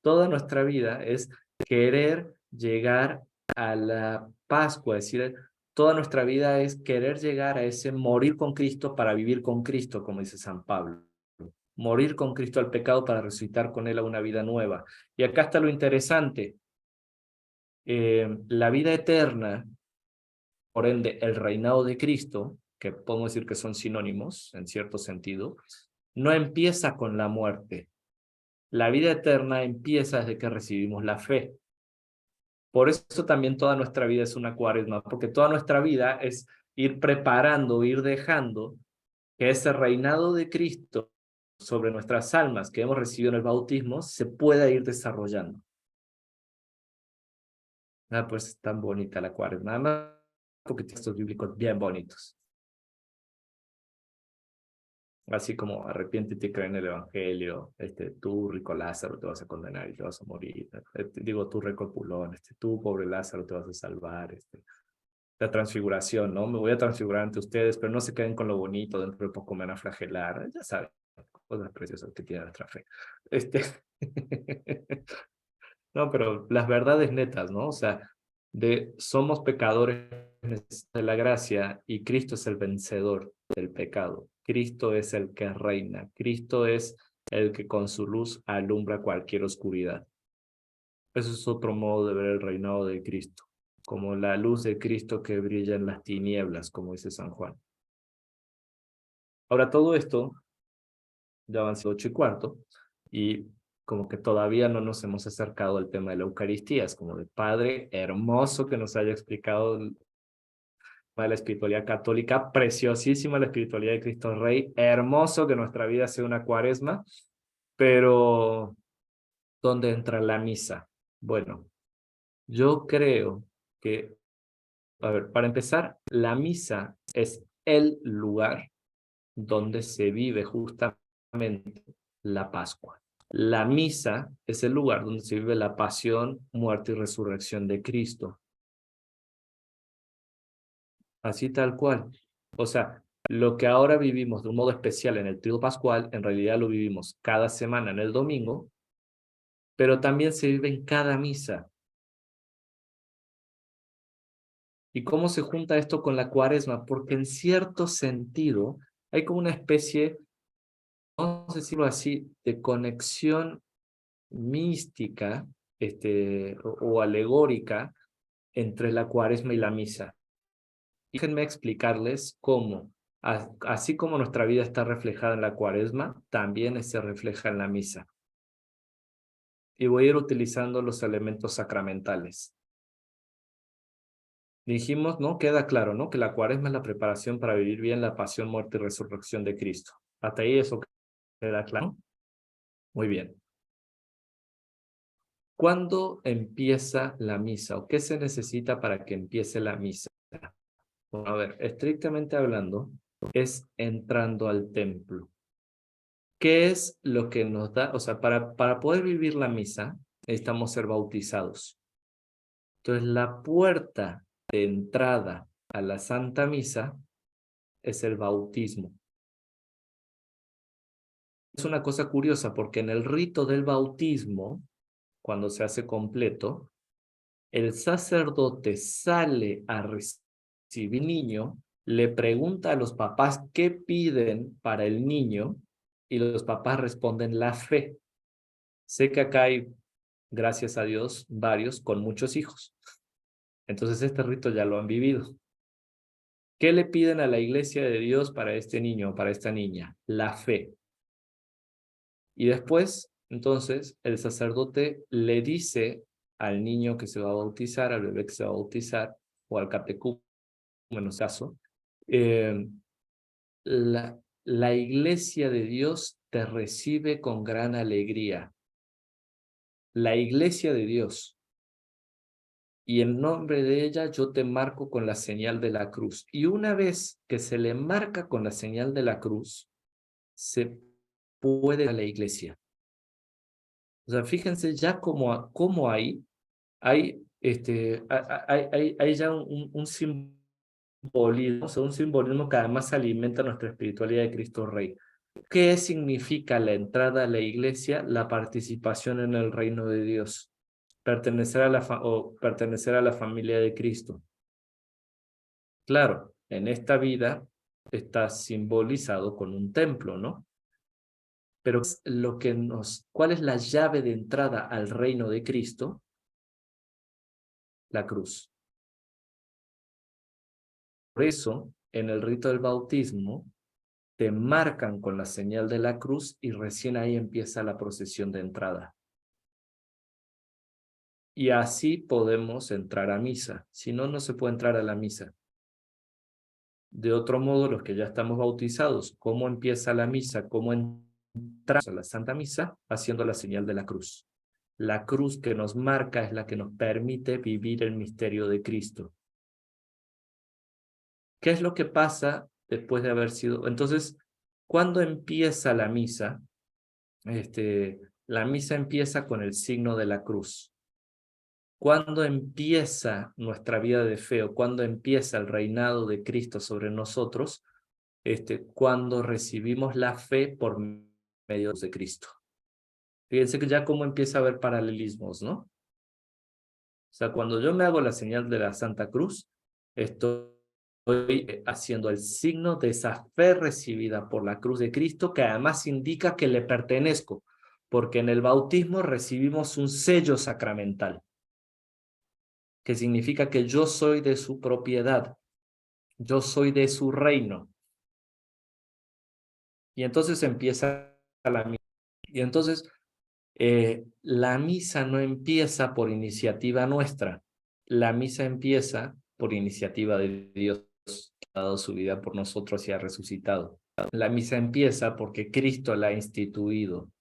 Toda nuestra vida es querer llegar a la Pascua, es decir, toda nuestra vida es querer llegar a ese morir con Cristo para vivir con Cristo, como dice San Pablo. Morir con Cristo al pecado para resucitar con Él a una vida nueva. Y acá está lo interesante. La vida eterna, por ende, el reinado de Cristo, que podemos decir que son sinónimos, en cierto sentido, no empieza con la muerte. La vida eterna empieza desde que recibimos la fe. Por eso también toda nuestra vida es una cuaresma, porque toda nuestra vida es ir preparando, ir dejando que ese reinado de Cristo sobre nuestras almas que hemos recibido en el bautismo se pueda ir desarrollando. Pues es tan bonita la cuaresma, nada más porque textos bíblicos bien bonitos. Así como arrepiéntete y cree en el evangelio, tú rico Lázaro te vas a condenar y te vas a morir, digo tú rico Pulón, tú pobre Lázaro te vas a salvar, la transfiguración, ¿no? Me voy a transfigurar ante ustedes, pero no se queden con lo bonito, dentro de poco me van a flagelar, ya saben, cosas preciosas que tiene nuestra fe. No, pero las verdades netas, ¿no? O sea, somos pecadores de la gracia y Cristo es el vencedor del pecado. Cristo es el que reina. Cristo es el que con su luz alumbra cualquier oscuridad. Eso es otro modo de ver el reinado de Cristo, como la luz de Cristo que brilla en las tinieblas, como dice San Juan. Ahora, todo esto, ya van 8:15, y como que todavía no nos hemos acercado al tema de la Eucaristía. Es como de Padre, hermoso que nos haya explicado la espiritualidad católica, preciosísima la espiritualidad de Cristo Rey, hermoso que nuestra vida sea una cuaresma, pero ¿dónde entra la misa? Bueno, yo creo que, a ver, para empezar, la misa es el lugar donde se vive justamente la Pascua. La misa es el lugar donde se vive la pasión, muerte y resurrección de Cristo. Así tal cual. O sea, lo que ahora vivimos de un modo especial en el tríodo pascual, en realidad lo vivimos cada semana en el domingo, pero también se vive en cada misa. ¿Y cómo se junta esto con la cuaresma? Porque en cierto sentido hay como una especie, vamos a decirlo así, de conexión mística o alegórica entre la cuaresma y la misa. Déjenme explicarles cómo, así como nuestra vida está reflejada en la cuaresma, también se refleja en la misa. Y voy a ir utilizando los elementos sacramentales. Dijimos, ¿no? Queda claro, ¿no? Que la cuaresma es la preparación para vivir bien la pasión, muerte y resurrección de Cristo. ¿Hasta ahí eso queda claro? Muy bien. ¿Cuándo empieza la misa? ¿O qué se necesita para que empiece la misa? Bueno, a ver, estrictamente hablando, es entrando al templo. ¿Qué es lo que nos da? O sea, para poder vivir la misa, necesitamos ser bautizados. Entonces, la puerta de entrada a la Santa Misa es el bautismo. Es una cosa curiosa porque en el rito del bautismo, cuando se hace completo, el sacerdote sale a recibir niño, le pregunta a los papás qué piden para el niño y los papás responden la fe. Sé que acá hay, gracias a Dios, varios con muchos hijos. Entonces este rito ya lo han vivido. ¿Qué le piden a la iglesia de Dios para este niño o para esta niña? La fe. Y después, entonces, el sacerdote le dice al niño que se va a bautizar, al bebé que se va a bautizar, o al catecúmeno en este caso, la iglesia de Dios te recibe con gran alegría. La iglesia de Dios. Y en nombre de ella yo te marco con la señal de la cruz. Y una vez que se le marca con la señal de la cruz, se puede a la iglesia. O sea, fíjense ya cómo hay ya un simbolismo, o sea, un simbolismo que además alimenta nuestra espiritualidad de Cristo Rey. ¿Qué significa la entrada a la iglesia? La participación en el reino de Dios. Pertenecer a la familia de Cristo. Claro, en esta vida está simbolizado con un templo, ¿no? Pero ¿cuál es la llave de entrada al reino de Cristo? La cruz. Por eso, en el rito del bautismo, te marcan con la señal de la cruz y recién ahí empieza la procesión de entrada. Y así podemos entrar a misa. Si no, no se puede entrar a la misa. De otro modo, los que ya estamos bautizados, ¿cómo empieza la misa? ¿Cómo entramos a la Santa Misa? Haciendo la señal de la cruz. La cruz que nos marca es la que nos permite vivir el misterio de Cristo. ¿Qué es lo que pasa después de haber sido? Entonces, ¿cuándo empieza la misa? La misa empieza con el signo de la cruz. ¿Cuándo empieza nuestra vida de fe o cuándo empieza el reinado de Cristo sobre nosotros? Cuando recibimos la fe por medio de Cristo. Fíjense que ya cómo empieza a haber paralelismos, ¿no? O sea, cuando yo me hago la señal de la Santa Cruz, estoy haciendo el signo de esa fe recibida por la cruz de Cristo, que además indica que le pertenezco, porque en el bautismo recibimos un sello sacramental, que significa que yo soy de su propiedad, yo soy de su reino. Y entonces empieza la misa. Y entonces la misa no empieza por iniciativa nuestra, la misa empieza por iniciativa de Dios, que ha dado su vida por nosotros y ha resucitado. La misa empieza porque Cristo la ha instituido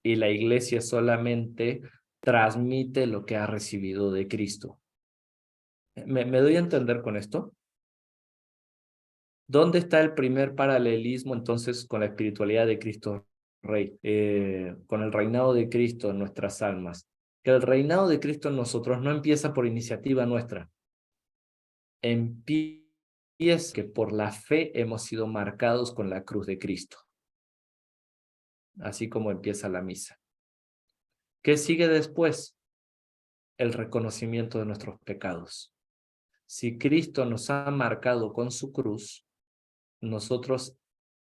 y la iglesia solamente transmite lo que ha recibido de Cristo. ¿Me doy a entender con esto? ¿Dónde está el primer paralelismo entonces con la espiritualidad de Cristo Rey, con el reinado de Cristo en nuestras almas? Que el reinado de Cristo en nosotros no empieza por iniciativa nuestra. Empieza que por la fe hemos sido marcados con la cruz de Cristo. Así como empieza la misa. ¿Qué sigue después? El reconocimiento de nuestros pecados. Si Cristo nos ha marcado con su cruz, nosotros,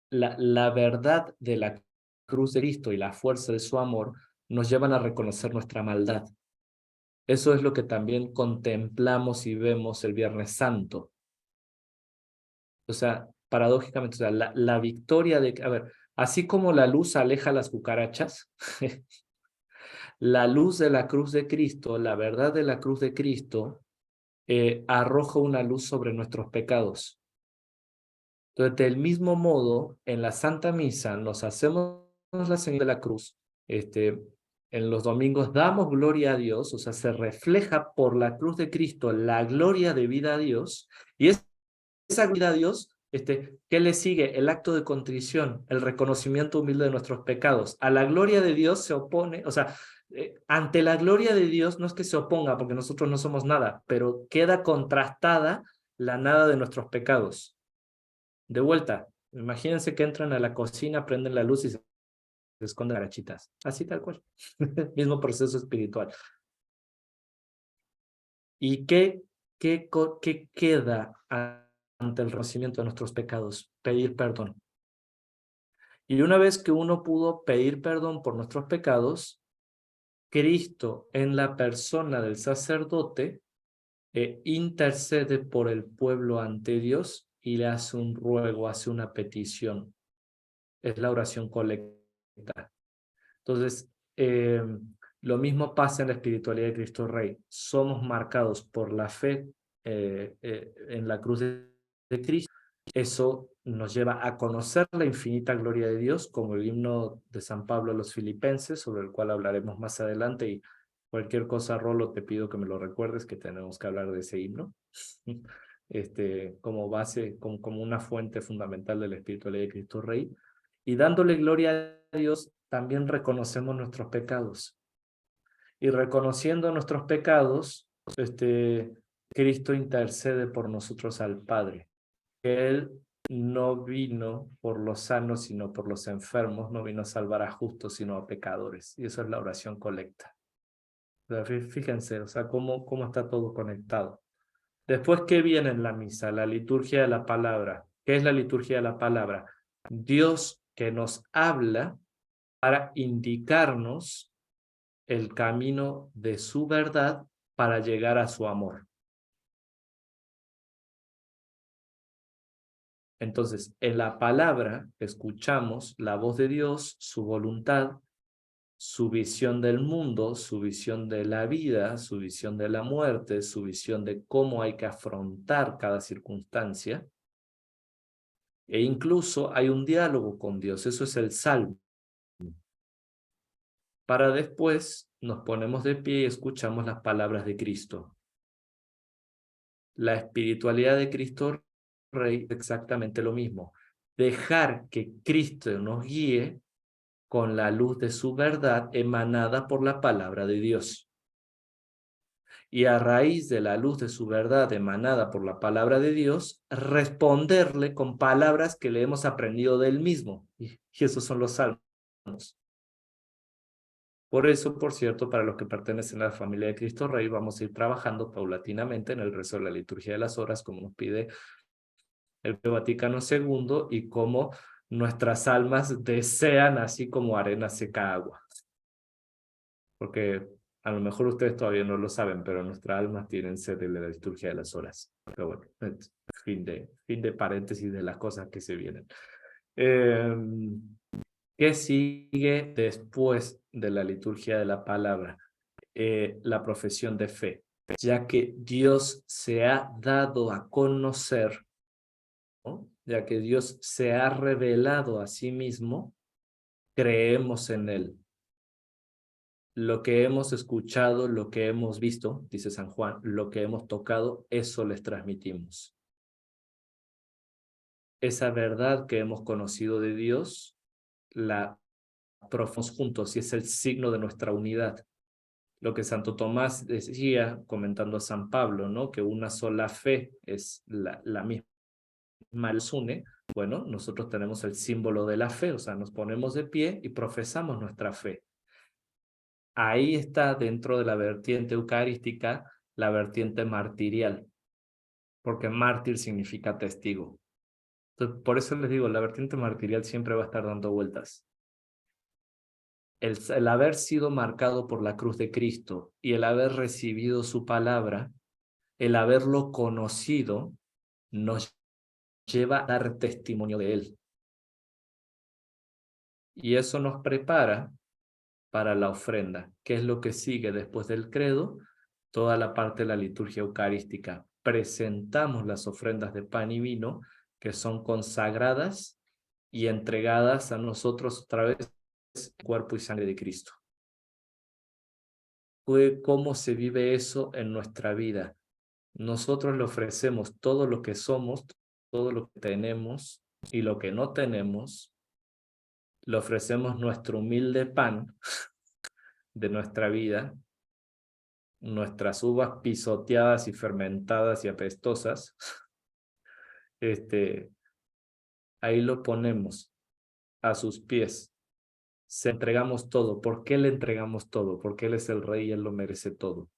la verdad de la cruz de Cristo y la fuerza de su amor nos llevan a reconocer nuestra maldad. Eso es lo que también contemplamos y vemos el Viernes Santo. O sea, paradójicamente, o sea, la victoria de... A ver, así como la luz aleja las cucarachas, la luz de la cruz de Cristo, la verdad de la cruz de Cristo, arroja una luz sobre nuestros pecados. Entonces, del mismo modo, en la Santa Misa nos hacemos la señal de la cruz. En los domingos damos gloria a Dios, o sea, se refleja por la cruz de Cristo la gloria de vida a Dios. Y esa gloria a Dios, ¿qué le sigue? El acto de contrición, el reconocimiento humilde de nuestros pecados. A la gloria de Dios se opone, o sea, ante la gloria de Dios no es que se oponga, porque nosotros no somos nada, pero queda contrastada la nada de nuestros pecados. De vuelta, imagínense que entran a la cocina, prenden la luz y se esconden garachitas. Así tal cual. Mismo proceso espiritual. ¿Y qué queda ante el reconocimiento de nuestros pecados? Pedir perdón. Y una vez que uno pudo pedir perdón por nuestros pecados, Cristo, en la persona del sacerdote, intercede por el pueblo ante Dios y le hace un ruego, hace una petición. Es la oración colecta. Entonces, Lo mismo pasa en la espiritualidad de Cristo Rey. Somos marcados por la fe en la cruz de Cristo. Eso nos lleva a conocer la infinita gloria de Dios, como el himno de San Pablo a los Filipenses, sobre el cual hablaremos más adelante, y cualquier cosa, Rolo, te pido que me lo recuerdes, que tenemos que hablar de ese himno, como base, como una fuente fundamental de la espiritualidad de Cristo Rey. Y dándole gloria a Dios, también reconocemos nuestros pecados. Y reconociendo nuestros pecados, Cristo intercede por nosotros al Padre. Él no vino por los sanos, sino por los enfermos, no vino a salvar a justos, sino a pecadores. Y eso es la oración colecta. Fíjense, o sea, cómo está todo conectado. Después, ¿qué viene en la misa? La liturgia de la palabra. ¿Qué es la liturgia de la palabra? Dios que nos habla para indicarnos el camino de su verdad para llegar a su amor. Entonces, en la palabra escuchamos la voz de Dios, su voluntad, su visión del mundo, su visión de la vida, su visión de la muerte, su visión de cómo hay que afrontar cada circunstancia. E incluso hay un diálogo con Dios, eso es el Salmo. Para después nos ponemos de pie y escuchamos las palabras de Cristo. La espiritualidad de Cristo Rey es exactamente lo mismo. Dejar que Cristo nos guíe con la luz de su verdad emanada por la palabra de Dios. Y a raíz de la luz de su verdad emanada por la palabra de Dios, responderle con palabras que le hemos aprendido de él mismo. Y esos son los salmos. Por eso, por cierto, para los que pertenecen a la familia de Cristo Rey, vamos a ir trabajando paulatinamente en el rezo de la liturgia de las horas, como nos pide el Vaticano II, y como nuestras almas desean, así como arena seca agua. Porque a lo mejor ustedes todavía no lo saben, pero nuestras almas tienen sed de la liturgia de las horas. Pero bueno, fin de paréntesis de las cosas que se vienen. ¿Qué sigue después de la liturgia de la palabra? La profesión de fe, ya que Dios se ha dado a conocer, ¿no? Ya que Dios se ha revelado a sí mismo, creemos en él. Lo que hemos escuchado, lo que hemos visto, dice San Juan, lo que hemos tocado, eso les transmitimos. Esa verdad que hemos conocido de Dios, la profundizamos juntos y es el signo de nuestra unidad. Lo que Santo Tomás decía, comentando a San Pablo, ¿no? Que una sola fe es la misma, los une. Bueno, nosotros tenemos el símbolo de la fe, o sea, nos ponemos de pie y profesamos nuestra fe. Ahí está, dentro de la vertiente eucarística, la vertiente martirial, porque mártir significa testigo. Entonces, por eso les digo, la vertiente martirial siempre va a estar dando vueltas. El haber sido marcado por la cruz de Cristo y el haber recibido su palabra, el haberlo conocido, nos lleva a dar testimonio de él. Y eso nos prepara para la ofrenda, que es lo que sigue después del credo, toda la parte de la liturgia eucarística. Presentamos las ofrendas de pan y vino, que son consagradas y entregadas a nosotros otra vez, cuerpo y sangre de Cristo. ¿Cómo se vive eso en nuestra vida? Nosotros le ofrecemos todo lo que somos, todo lo que tenemos y lo que no tenemos. Le ofrecemos nuestro humilde pan de nuestra vida, nuestras uvas pisoteadas y fermentadas y apestosas. Ahí lo ponemos a sus pies. Se entregamos todo. ¿Por qué le entregamos todo? Porque Él es el Rey y Él lo merece todo.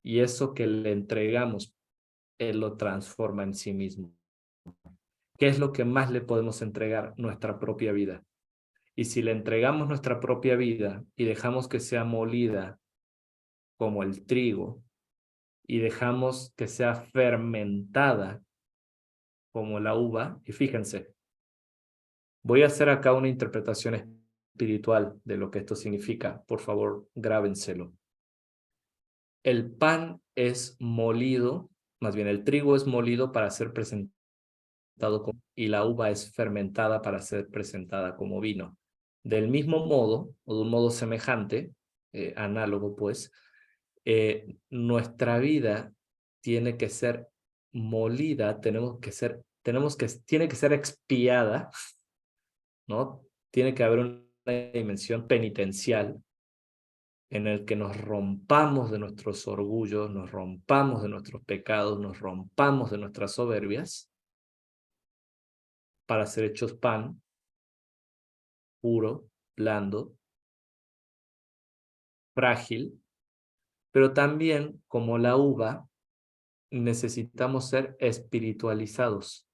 Y eso que le entregamos, Él lo transforma en sí mismo. ¿Qué es lo que más le podemos entregar? Nuestra propia vida. Y si le entregamos nuestra propia vida y dejamos que sea molida como el trigo y dejamos que sea fermentada como la uva, y fíjense, voy a hacer acá una interpretación espiritual de lo que esto significa. Por favor, grábenselo. El pan es molido, más bien el trigo es molido para ser presentado y la uva es fermentada para ser presentada como vino. Del mismo modo, o de un modo semejante, análogo pues, nuestra vida tiene que ser molida, tiene que ser expiada, ¿no? Tiene que haber una dimensión penitencial en el que nos rompamos de nuestros orgullos, nos rompamos de nuestros pecados, nos rompamos de nuestras soberbias para ser hechos pan puro, blando, frágil, pero también como la uva necesitamos ser espiritualizados.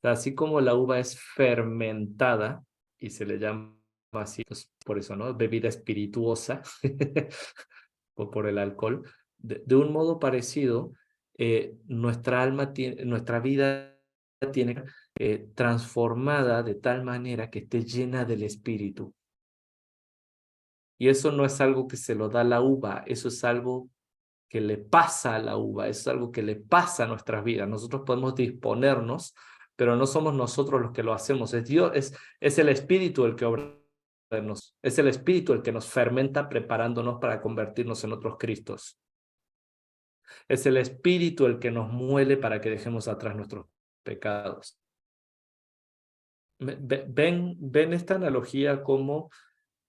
Así como la uva es fermentada y se le llama así, pues por eso, ¿no? Bebida espirituosa o por el alcohol. De un modo parecido, nuestra vida tiene transformada de tal manera que esté llena del Espíritu. Y eso no es algo que se lo da la uva, eso es algo que le pasa a la uva, eso es algo que le pasa a nuestras vidas. Nosotros podemos disponernos, pero no somos nosotros los que lo hacemos. Es Dios, es el Espíritu el que obra en nosotros. Es el Espíritu el que nos fermenta preparándonos para convertirnos en otros Cristos. Es el Espíritu el que nos muele para que dejemos atrás nuestros pecados. ¿Ven esta analogía como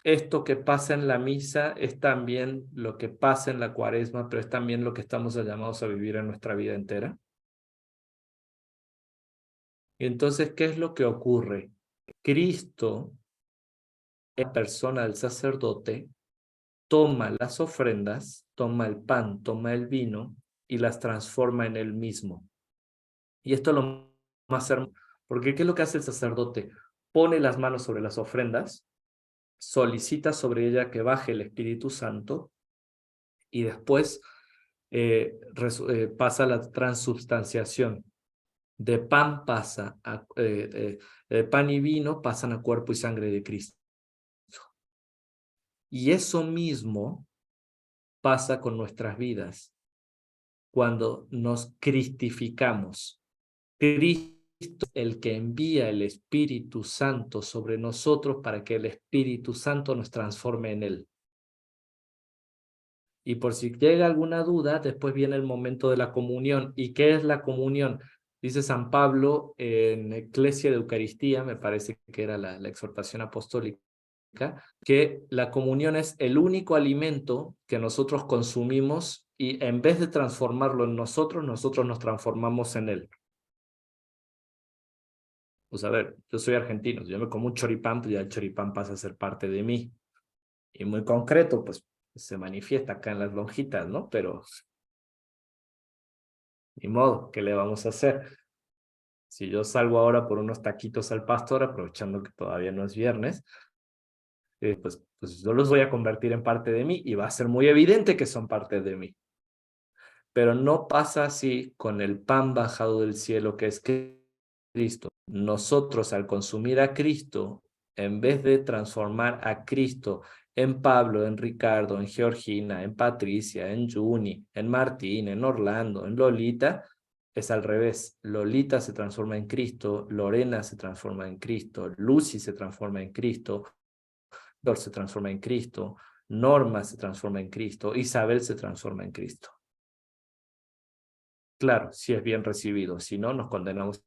esto que pasa en la misa es también lo que pasa en la cuaresma, pero es también lo que estamos llamados a vivir en nuestra vida entera? Y entonces, ¿qué es lo que ocurre? Cristo, en persona del sacerdote, toma las ofrendas, toma el pan, toma el vino y las transforma en él mismo. Y esto es lo más hermoso, porque ¿qué es lo que hace el sacerdote? Pone las manos sobre las ofrendas, solicita sobre ella que baje el Espíritu Santo y después pasa la transubstanciación. De pan pasa de pan y vino pasan a cuerpo y sangre de Cristo. Y eso mismo pasa con nuestras vidas cuando nos cristificamos. Cristo es el que envía el Espíritu Santo sobre nosotros para que el Espíritu Santo nos transforme en él. Y por si llega alguna duda, después viene el momento de la comunión. ¿Y qué es la comunión? Dice San Pablo en Eclesia de Eucaristía, me parece que era la exhortación apostólica, que la comunión es el único alimento que nosotros consumimos y en vez de transformarlo en nosotros nos transformamos en él. Pues a ver, yo soy argentino, yo me como un choripán, pues ya el choripán pasa a ser parte de mí. Y muy concreto, pues se manifiesta acá en las lonjitas, ¿no? Pero ni modo, ¿qué le vamos a hacer? Si yo salgo ahora por unos taquitos al pastor, aprovechando que todavía no es viernes, pues yo los voy a convertir en parte de mí y va a ser muy evidente que son parte de mí. Pero no pasa así con el pan bajado del cielo que es Cristo. Nosotros al consumir a Cristo, en vez de transformar a Cristo en Pablo, en Ricardo, en Georgina, en Patricia, en Juni, en Martín, en Orlando, en Lolita, es al revés. Lolita se transforma en Cristo, Lorena se transforma en Cristo, Lucy se transforma en Cristo, Dor se transforma en Cristo, Norma se transforma en Cristo, Isabel se transforma en Cristo. Claro, si es bien recibido, si no, nos condenamos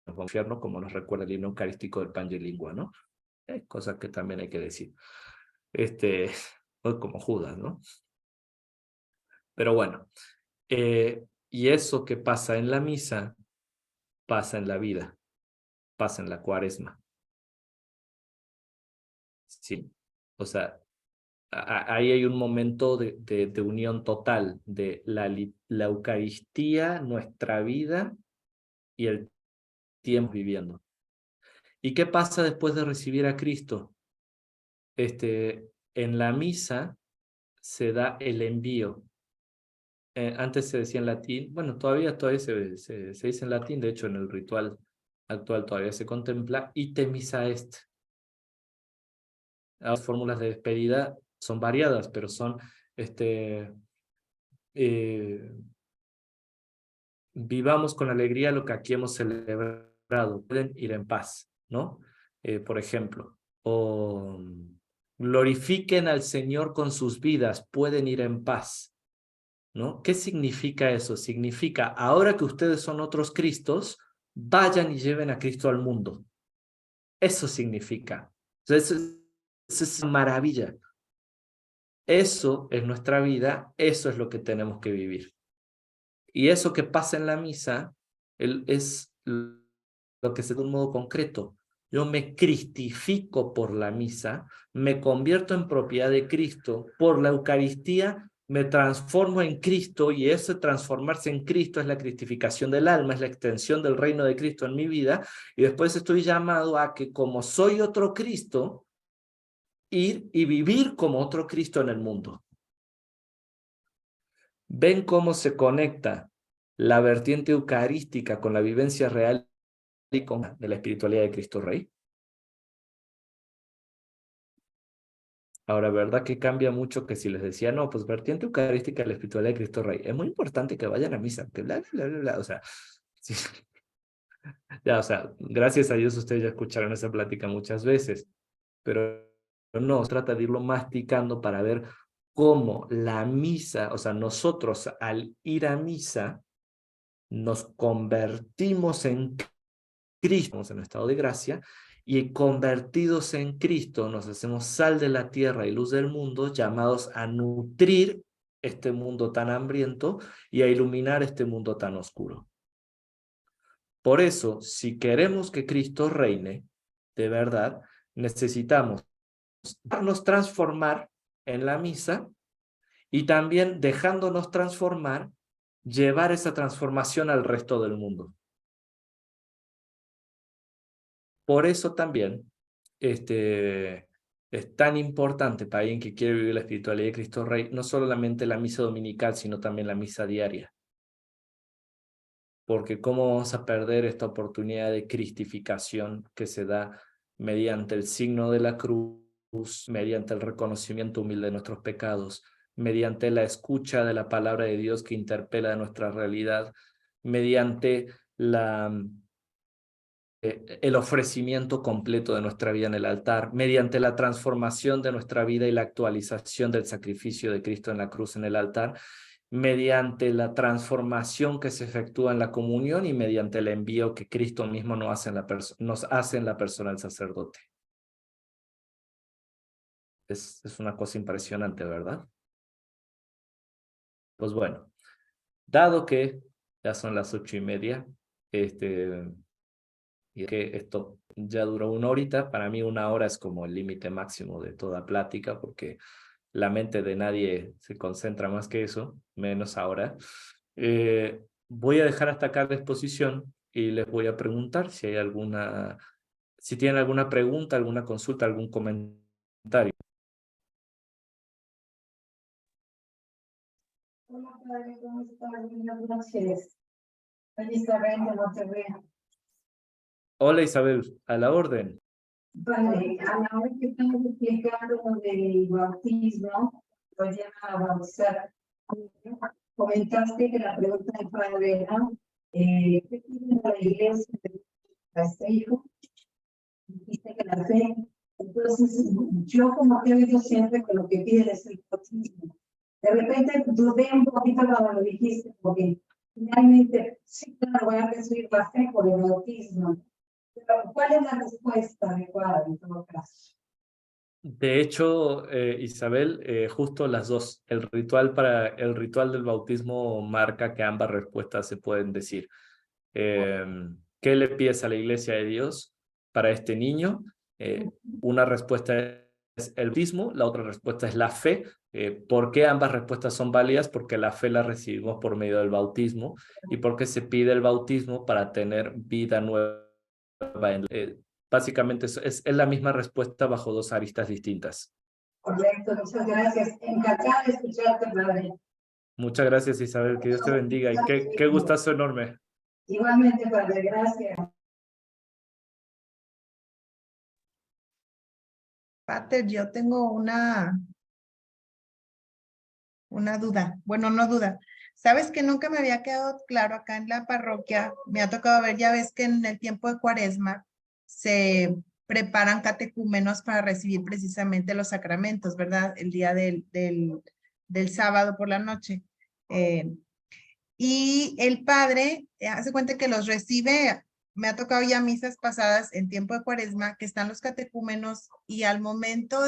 al infierno, como nos recuerda el himno eucarístico del pan y lengua, ¿no? Cosas que también hay que decir. Como Judas, ¿no? Pero bueno, y eso que pasa en la misa, pasa en la vida, pasa en la cuaresma. Sí, o sea, ahí hay un momento de unión total de la Eucaristía, nuestra vida y el tiempo viviendo. ¿Y qué pasa después de recibir a Cristo? En la misa se da el envío. Antes se decía en latín, bueno, todavía se dice en latín, de hecho en el ritual actual todavía se contempla, ite missa est. Las fórmulas de despedida son variadas, pero son vivamos con alegría lo que aquí hemos celebrado, pueden ir en paz, ¿no? Por ejemplo, o glorifiquen al Señor con sus vidas, pueden ir en paz, ¿no? ¿Qué significa eso? Significa, ahora que ustedes son otros Cristos, vayan y lleven a Cristo al mundo. Eso significa. Eso es maravilla. Eso es nuestra vida, eso es lo que tenemos que vivir. Y eso que pasa en la misa es lo que se da de un modo concreto. Yo me cristifico por la misa, me convierto en propiedad de Cristo, por la Eucaristía me transformo en Cristo, y ese transformarse en Cristo es la cristificación del alma, es la extensión del reino de Cristo en mi vida, y después estoy llamado a que, como soy otro Cristo, ir y vivir como otro Cristo en el mundo. ¿Ven cómo se conecta la vertiente eucarística con la vivencia real y de la espiritualidad de Cristo Rey? Ahora, ¿verdad que cambia mucho que si les decía, no, pues vertiente eucarística de la espiritualidad de Cristo Rey? Es muy importante que vayan a misa, que bla, bla, bla, bla. O sea, sí. Ya, o sea, gracias a Dios ustedes ya escucharon esa plática muchas veces, pero no, se trata de irlo masticando para ver cómo la misa, o sea, nosotros al ir a misa, nos convertimos en Cristo, en estado de gracia, y convertidos en Cristo nos hacemos sal de la tierra y luz del mundo, llamados a nutrir este mundo tan hambriento y a iluminar este mundo tan oscuro. Por eso, si queremos que Cristo reine, de verdad, necesitamos dejarnos transformar en la misa, y también, dejándonos transformar, llevar esa transformación al resto del mundo. Por eso también es tan importante para alguien que quiere vivir la espiritualidad de Cristo Rey, no solamente la misa dominical, sino también la misa diaria. Porque ¿cómo vamos a perder esta oportunidad de cristificación que se da mediante el signo de la cruz, mediante el reconocimiento humilde de nuestros pecados, mediante la escucha de la palabra de Dios que interpela nuestra realidad, mediante el ofrecimiento completo de nuestra vida en el altar, mediante la transformación de nuestra vida y la actualización del sacrificio de Cristo en la cruz en el altar, mediante la transformación que se efectúa en la comunión y mediante el envío que Cristo mismo nos hace en la persona del sacerdote. Es una cosa impresionante, ¿verdad? Pues bueno, dado que ya son las 8:30, y que esto ya duró 1 horita, para mí 1 hora es como el límite máximo de toda plática, porque la mente de nadie se concentra más que eso, menos ahora. Voy a dejar hasta acá la exposición y les voy a preguntar si hay si tienen alguna pregunta, alguna consulta, algún comentario. Hola, padre, ¿cómo estás? Buenas noches. Soy Isabel de Monterrey. Hola Isabel, a la orden. Padre, a la hora que estamos explicando lo del bautismo, lo llevan a bautizar. Comentaste que la pregunta del padre era, ¿qué tiene la iglesia para este hijo? Dijiste que la fe. Entonces, yo como que he oído siempre que lo que piden es el bautismo. De repente dudé un poquito cuando lo dijiste, porque finalmente, sí, claro, voy a recibir la fe por el bautismo. Pero, ¿cuál es la respuesta adecuada en todo caso? De hecho, Isabel, justo las dos. El ritual del bautismo marca que ambas respuestas se pueden decir. ¿Qué le pides a la Iglesia de Dios para este niño? Una respuesta es el bautismo, la otra respuesta es la fe. ¿Por qué ambas respuestas son válidas? Porque la fe la recibimos por medio del bautismo, y porque se pide el bautismo para tener vida nueva. Básicamente es la misma respuesta bajo 2 aristas distintas. Correcto, muchas gracias. Encantada de escucharte, padre. Muchas gracias, Isabel. Que Dios te bendiga. Y qué gustazo enorme. Igualmente, padre. Gracias. Pater, yo tengo una duda. Bueno, no duda. Sabes que nunca me había quedado claro acá en la parroquia. Me ha tocado ver, ya ves que en el tiempo de Cuaresma se preparan catecúmenos para recibir precisamente los sacramentos, ¿verdad? El día del sábado por la noche. Y el padre hace cuenta que los recibe. Me ha tocado ya misas pasadas en tiempo de Cuaresma que están los catecúmenos y al momento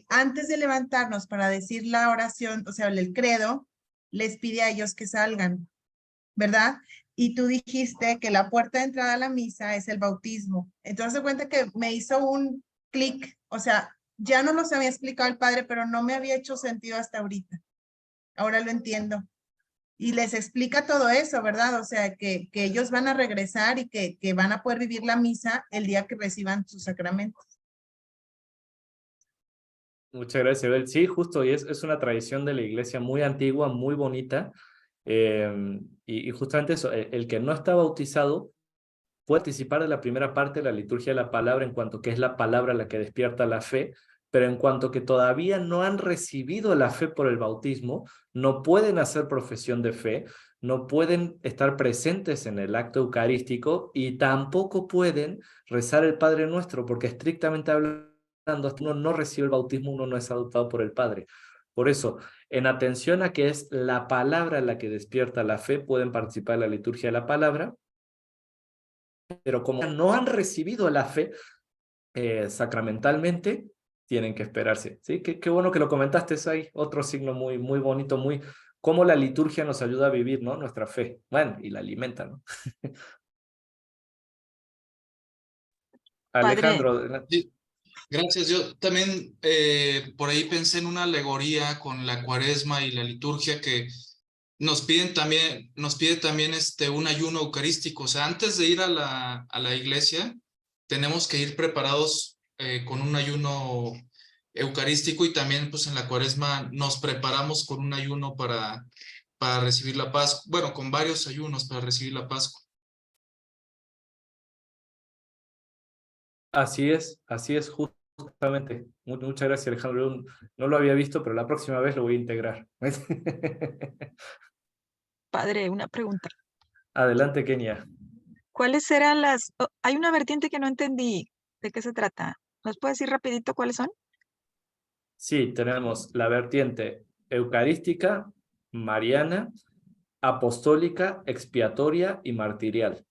antes de levantarnos para decir la oración, o sea, el credo, les pide a ellos que salgan, ¿verdad? Y tú dijiste que la puerta de entrada a la misa es el bautismo. Entonces, se cuenta que me hizo un clic, o sea, ya no los había explicado el padre, pero no me había hecho sentido hasta ahorita. Ahora lo entiendo. Y les explica todo eso, ¿verdad? O sea, que ellos van a regresar y que van a poder vivir la misa el día que reciban sus sacramentos. Muchas gracias, Abel. Sí, justo, y es una tradición de la iglesia muy antigua, muy bonita, y justamente eso, el que no está bautizado puede participar de la primera parte de la liturgia de la palabra en cuanto que es la palabra la que despierta la fe, pero en cuanto que todavía no han recibido la fe por el bautismo, no pueden hacer profesión de fe, no pueden estar presentes en el acto eucarístico y tampoco pueden rezar el Padre Nuestro, porque estrictamente hablando, hasta uno no recibe el bautismo, uno no es adoptado por el Padre. Por eso, en atención a que es la palabra la que despierta la fe, pueden participar de la liturgia de la palabra, pero como no han recibido la fe sacramentalmente, tienen que esperarse. ¿Sí? Qué bueno que lo comentaste, eso hay otro signo muy, muy bonito, muy cómo la liturgia nos ayuda a vivir, ¿no? Nuestra fe. Bueno, y la alimenta, ¿no? Alejandro. Sí, gracias. Yo también por ahí pensé en una alegoría con la Cuaresma y la liturgia que nos pide también un ayuno eucarístico. O sea, antes de ir a la iglesia, tenemos que ir preparados con un ayuno eucarístico y también pues en la Cuaresma nos preparamos con un ayuno para recibir la Pascua. Bueno, con varios ayunos para recibir la Pascua. Así es justamente. Muchas gracias, Alejandro. No lo había visto, pero la próxima vez lo voy a integrar. Padre, una pregunta. Adelante, Kenia. ¿Cuáles eran hay una vertiente que no entendí. ¿De qué se trata? ¿Nos puedes decir rapidito cuáles son? Sí, tenemos la vertiente eucarística, mariana, apostólica, expiatoria y martirial.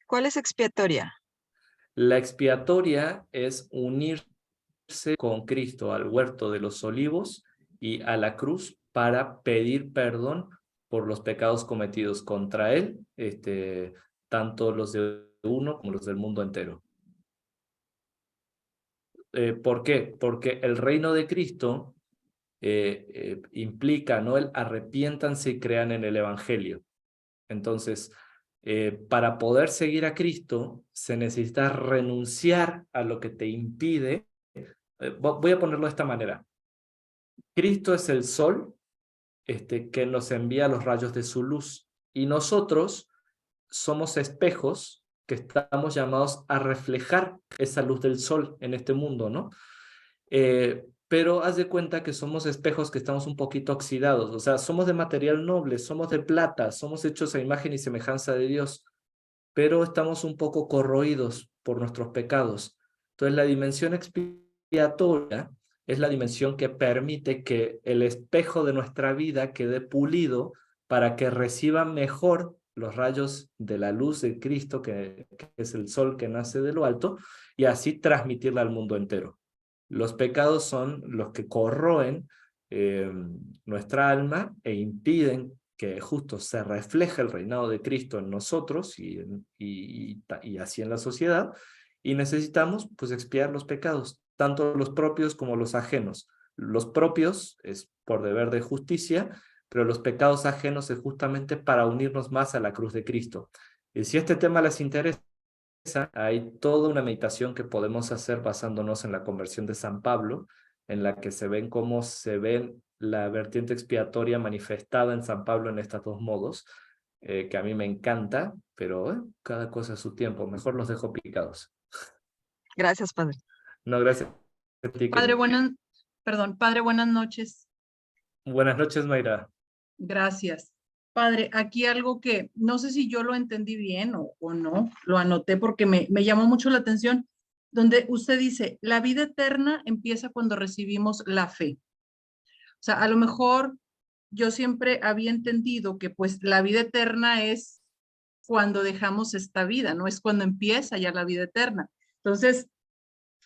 ¿Cuál es expiatoria? La expiatoria es unirse con Cristo al huerto de los olivos y a la cruz para pedir perdón por los pecados cometidos contra él, tanto los de uno como los del mundo entero. ¿Por qué? Porque el reino de Cristo implica, ¿no?, el arrepiéntanse y crean en el evangelio. Entonces, para poder seguir a Cristo, se necesita renunciar a lo que te impide. Voy a ponerlo de esta manera. Cristo es el sol que nos envía los rayos de su luz y nosotros somos espejos que estamos llamados a reflejar esa luz del sol en este mundo, ¿no? Pero haz de cuenta que somos espejos que estamos un poquito oxidados, o sea, somos de material noble, somos de plata, somos hechos a imagen y semejanza de Dios, pero estamos un poco corroídos por nuestros pecados. Entonces la dimensión expiatoria es la dimensión que permite que el espejo de nuestra vida quede pulido para que reciba mejor los rayos de la luz de Cristo, que es el sol que nace de lo alto, y así transmitirla al mundo entero. Los pecados son los que corroen nuestra alma e impiden que justo se refleje el reinado de Cristo en nosotros y así en la sociedad, y necesitamos pues expiar los pecados, tanto los propios como los ajenos. Los propios es por deber de justicia, pero los pecados ajenos es justamente para unirnos más a la cruz de Cristo. Y si este tema les interesa, hay toda una meditación que podemos hacer basándonos en la conversión de San Pablo, en la que se ven cómo se ven la vertiente expiatoria manifestada en San Pablo en estos dos modos, que a mí me encanta, pero cada cosa a su tiempo. Mejor los dejo picados. Gracias, Padre. No, gracias a ti. Padre, padre, buenas noches. Buenas noches, Mayra. Gracias. Padre, aquí algo que no sé si yo lo entendí bien o no, lo anoté porque me llamó mucho la atención, donde usted dice, la vida eterna empieza cuando recibimos la fe. O sea, a lo mejor yo siempre había entendido que pues la vida eterna es cuando dejamos esta vida, no es cuando empieza ya la vida eterna. Entonces,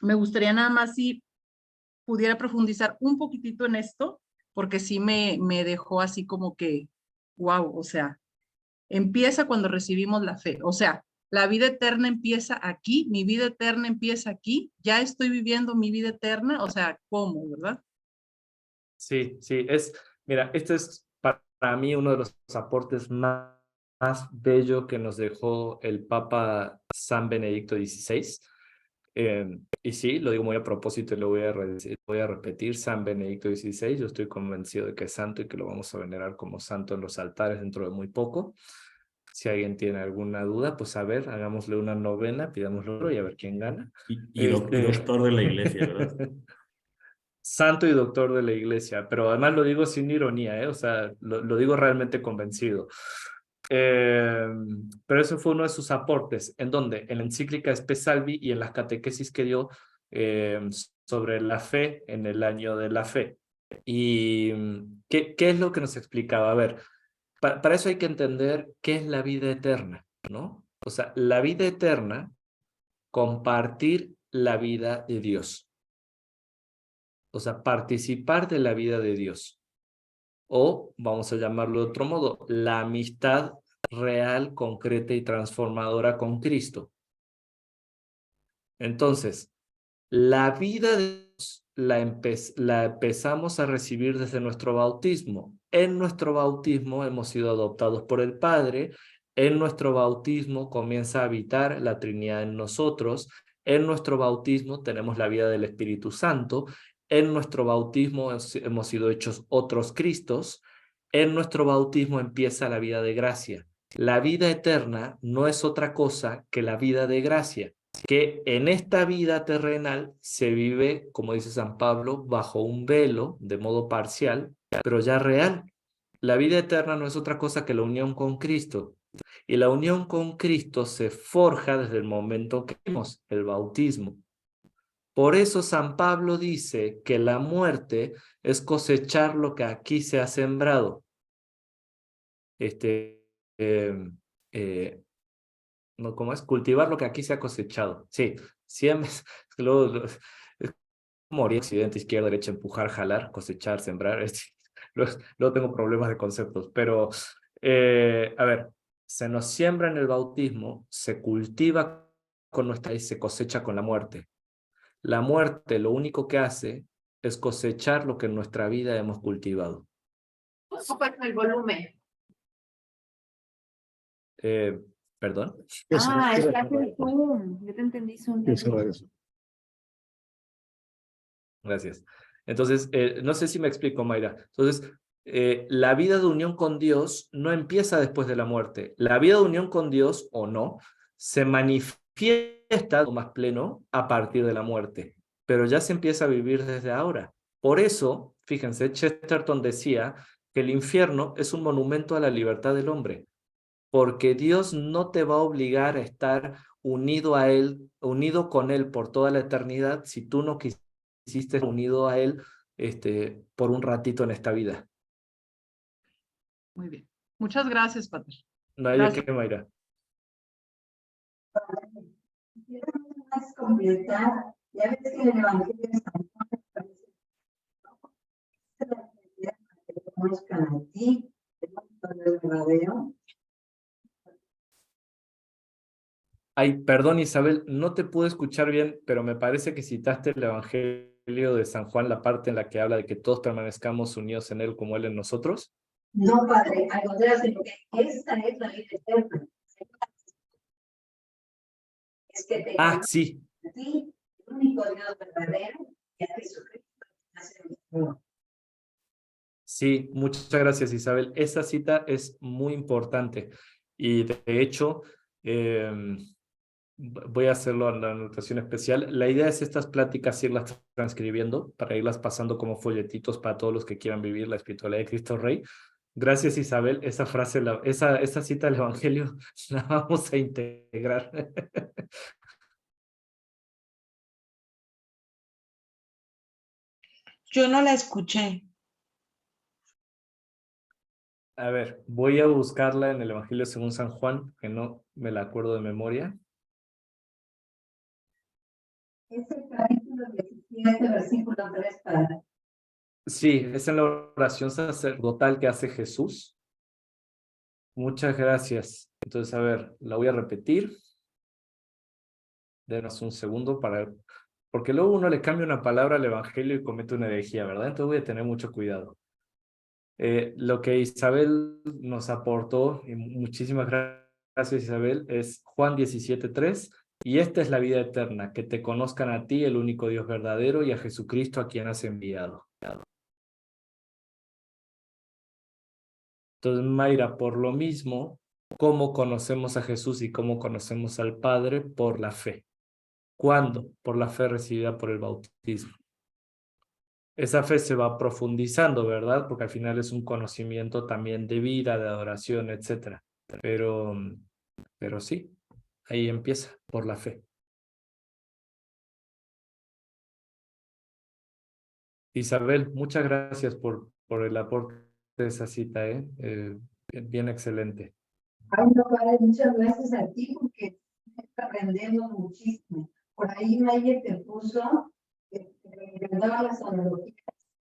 me gustaría nada más si pudiera profundizar un poquitito en esto, porque sí me dejó así como que, wow, o sea, empieza cuando recibimos la fe, o sea, la vida eterna empieza aquí, mi vida eterna empieza aquí, ya estoy viviendo mi vida eterna, o sea, ¿cómo, verdad? Sí, mira, este es para mí uno de los aportes más bellos que nos dejó el Papa San Benedicto XVI. Y sí, lo digo muy a propósito y lo voy a repetir, San Benedicto XVI, yo estoy convencido de que es santo y que lo vamos a venerar como santo en los altares dentro de muy poco. Si alguien tiene alguna duda, pues a ver, hagámosle una novena, pidámoslo y a ver quién gana. Y doctor de la iglesia, ¿verdad? Santo y doctor de la iglesia, pero además lo digo sin ironía, ¿eh? O sea, lo digo realmente convencido. Pero eso fue uno de sus aportes, en donde en la encíclica Spe Salvi y en las catequesis que dio sobre la fe en el año de la fe. ¿Y qué es lo que nos explicaba? A ver, para eso hay que entender qué es la vida eterna, ¿no? O sea, la vida eterna, compartir la vida de Dios. O sea, participar de la vida de Dios. O, vamos a llamarlo de otro modo, la amistad real, concreta y transformadora con Cristo. Entonces, la vida de Dios la empezamos a recibir desde nuestro bautismo. En nuestro bautismo hemos sido adoptados por el Padre. En nuestro bautismo comienza a habitar la Trinidad en nosotros. En nuestro bautismo tenemos la vida del Espíritu Santo. En nuestro bautismo hemos sido hechos otros Cristos. En nuestro bautismo empieza la vida de gracia. La vida eterna no es otra cosa que la vida de gracia, que en esta vida terrenal se vive, como dice San Pablo, bajo un velo, de modo parcial, pero ya real. La vida eterna no es otra cosa que la unión con Cristo. Y la unión con Cristo se forja desde el momento que vemos el bautismo. Por eso San Pablo dice que la muerte es cosechar lo que aquí se ha sembrado. No, ¿cómo es? Cultivar lo que aquí se ha cosechado. Sí, siempre. Es morir, occidente, izquierda, derecha, empujar, jalar, cosechar, sembrar. Luego tengo problemas de conceptos, pero a ver, se nos siembra en el bautismo, se cultiva con nuestra y se cosecha con la muerte. La muerte lo único que hace es cosechar lo que en nuestra vida hemos cultivado. El volumen. ¿Perdón? Ah, es que hace Zoom. Yo te entendí Zoom. Gracias. Entonces, no sé si me explico, Mayra. Entonces, la vida de unión con Dios no empieza después de la muerte. La vida de unión con Dios, o no, se manifiesta más pleno a partir de la muerte, pero ya se empieza a vivir desde ahora. Por eso, fíjense, Chesterton decía que el infierno es un monumento a la libertad del hombre, porque Dios no te va a obligar a estar unido a Él, unido con Él por toda la eternidad si tú no quisiste unido a Él por un ratito en esta vida. Muy bien. Muchas gracias, Padre. No hay de qué, Mayra. Quiero más completar, ya ves que en el Evangelio de San Juan aparece la realidad que te conozcan a ti, el Padre verdadero. Ay, perdón, Isabel, no te pude escuchar bien, pero me parece que citaste el Evangelio de San Juan, la parte en la que habla de que todos permanezcamos unidos en Él como Él en nosotros. No, Padre, al contrario, sino que esta es la vida eterna. Es que te Sí. a ti, el único Dios verdadero, y a Jesucristo. Sí, muchas gracias, Isabel. Esa cita es muy importante y de hecho voy a hacerlo en la anotación especial. La idea es estas pláticas irlas transcribiendo para irlas pasando como folletitos para todos los que quieran vivir la espiritualidad de Cristo Rey. Gracias, Isabel. Esa frase, esa cita del Evangelio la vamos a integrar. Yo no la escuché. A ver, voy a buscarla en el Evangelio según San Juan, que no me la acuerdo de memoria. Es el capítulo 17, versículo 3 para. Sí, es en la oración sacerdotal que hace Jesús. Muchas gracias. Entonces, a ver, la voy a repetir. Denos un segundo para... Porque luego uno le cambia una palabra al Evangelio y comete una herejía, ¿verdad? Entonces voy a tener mucho cuidado. Lo que Isabel nos aportó, y muchísimas gracias, Isabel, es Juan 17:3. Y esta es la vida eterna, que te conozcan a ti, el único Dios verdadero, y a Jesucristo a quien has enviado. Entonces, Mayra, por lo mismo, ¿cómo conocemos a Jesús y cómo conocemos al Padre? Por la fe. ¿Cuándo? Por la fe recibida por el bautismo. Esa fe se va profundizando, ¿verdad? Porque al final es un conocimiento también de vida, de adoración, etc. Pero sí, ahí empieza, por la fe. Isabel, muchas gracias por el aporte de esa cita, bien excelente. Ay, no, padre, muchas gracias a ti porque estás aprendiendo muchísimo. Por ahí Mayer te puso, me daba las analogías,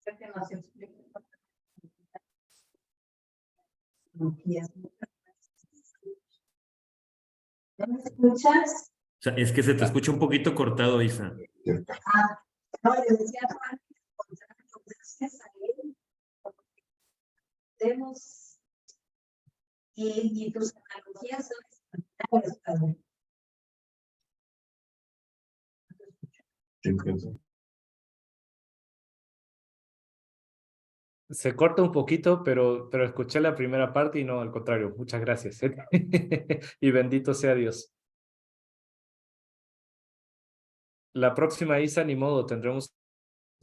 que nos explica. Analogías. ¿No me escuchas? O sea, es que se te escucha un poquito cortado, Isa. Ah, no, yo decía, Juan, gracias a él, podemos, y tus analogías son espectaculares, padre. Se corta un poquito, pero escuché la primera parte y no, al contrario. Muchas gracias. Y bendito sea Dios. La próxima, Isa, ni modo, tendremos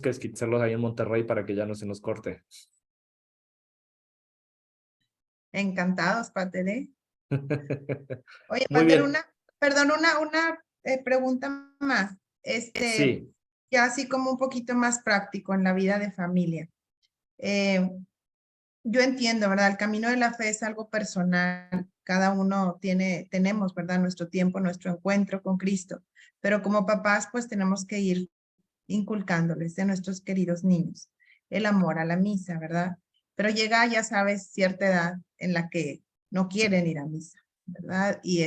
que esquitzarlos ahí en Monterrey para que ya no se nos corte. Encantados, Pater. Oye, Muy Pater, bien. una pregunta más. Sí. Ya así como un poquito más práctico en la vida de familia. Yo entiendo, ¿verdad? El camino de la fe es algo personal. Cada uno tenemos, ¿verdad? Nuestro tiempo, nuestro encuentro con Cristo. Pero como papás, pues tenemos que ir inculcándoles de nuestros queridos niños el amor a la misa, ¿verdad? Pero llega, ya sabes, cierta edad en la que no quieren ir a misa, ¿verdad? Y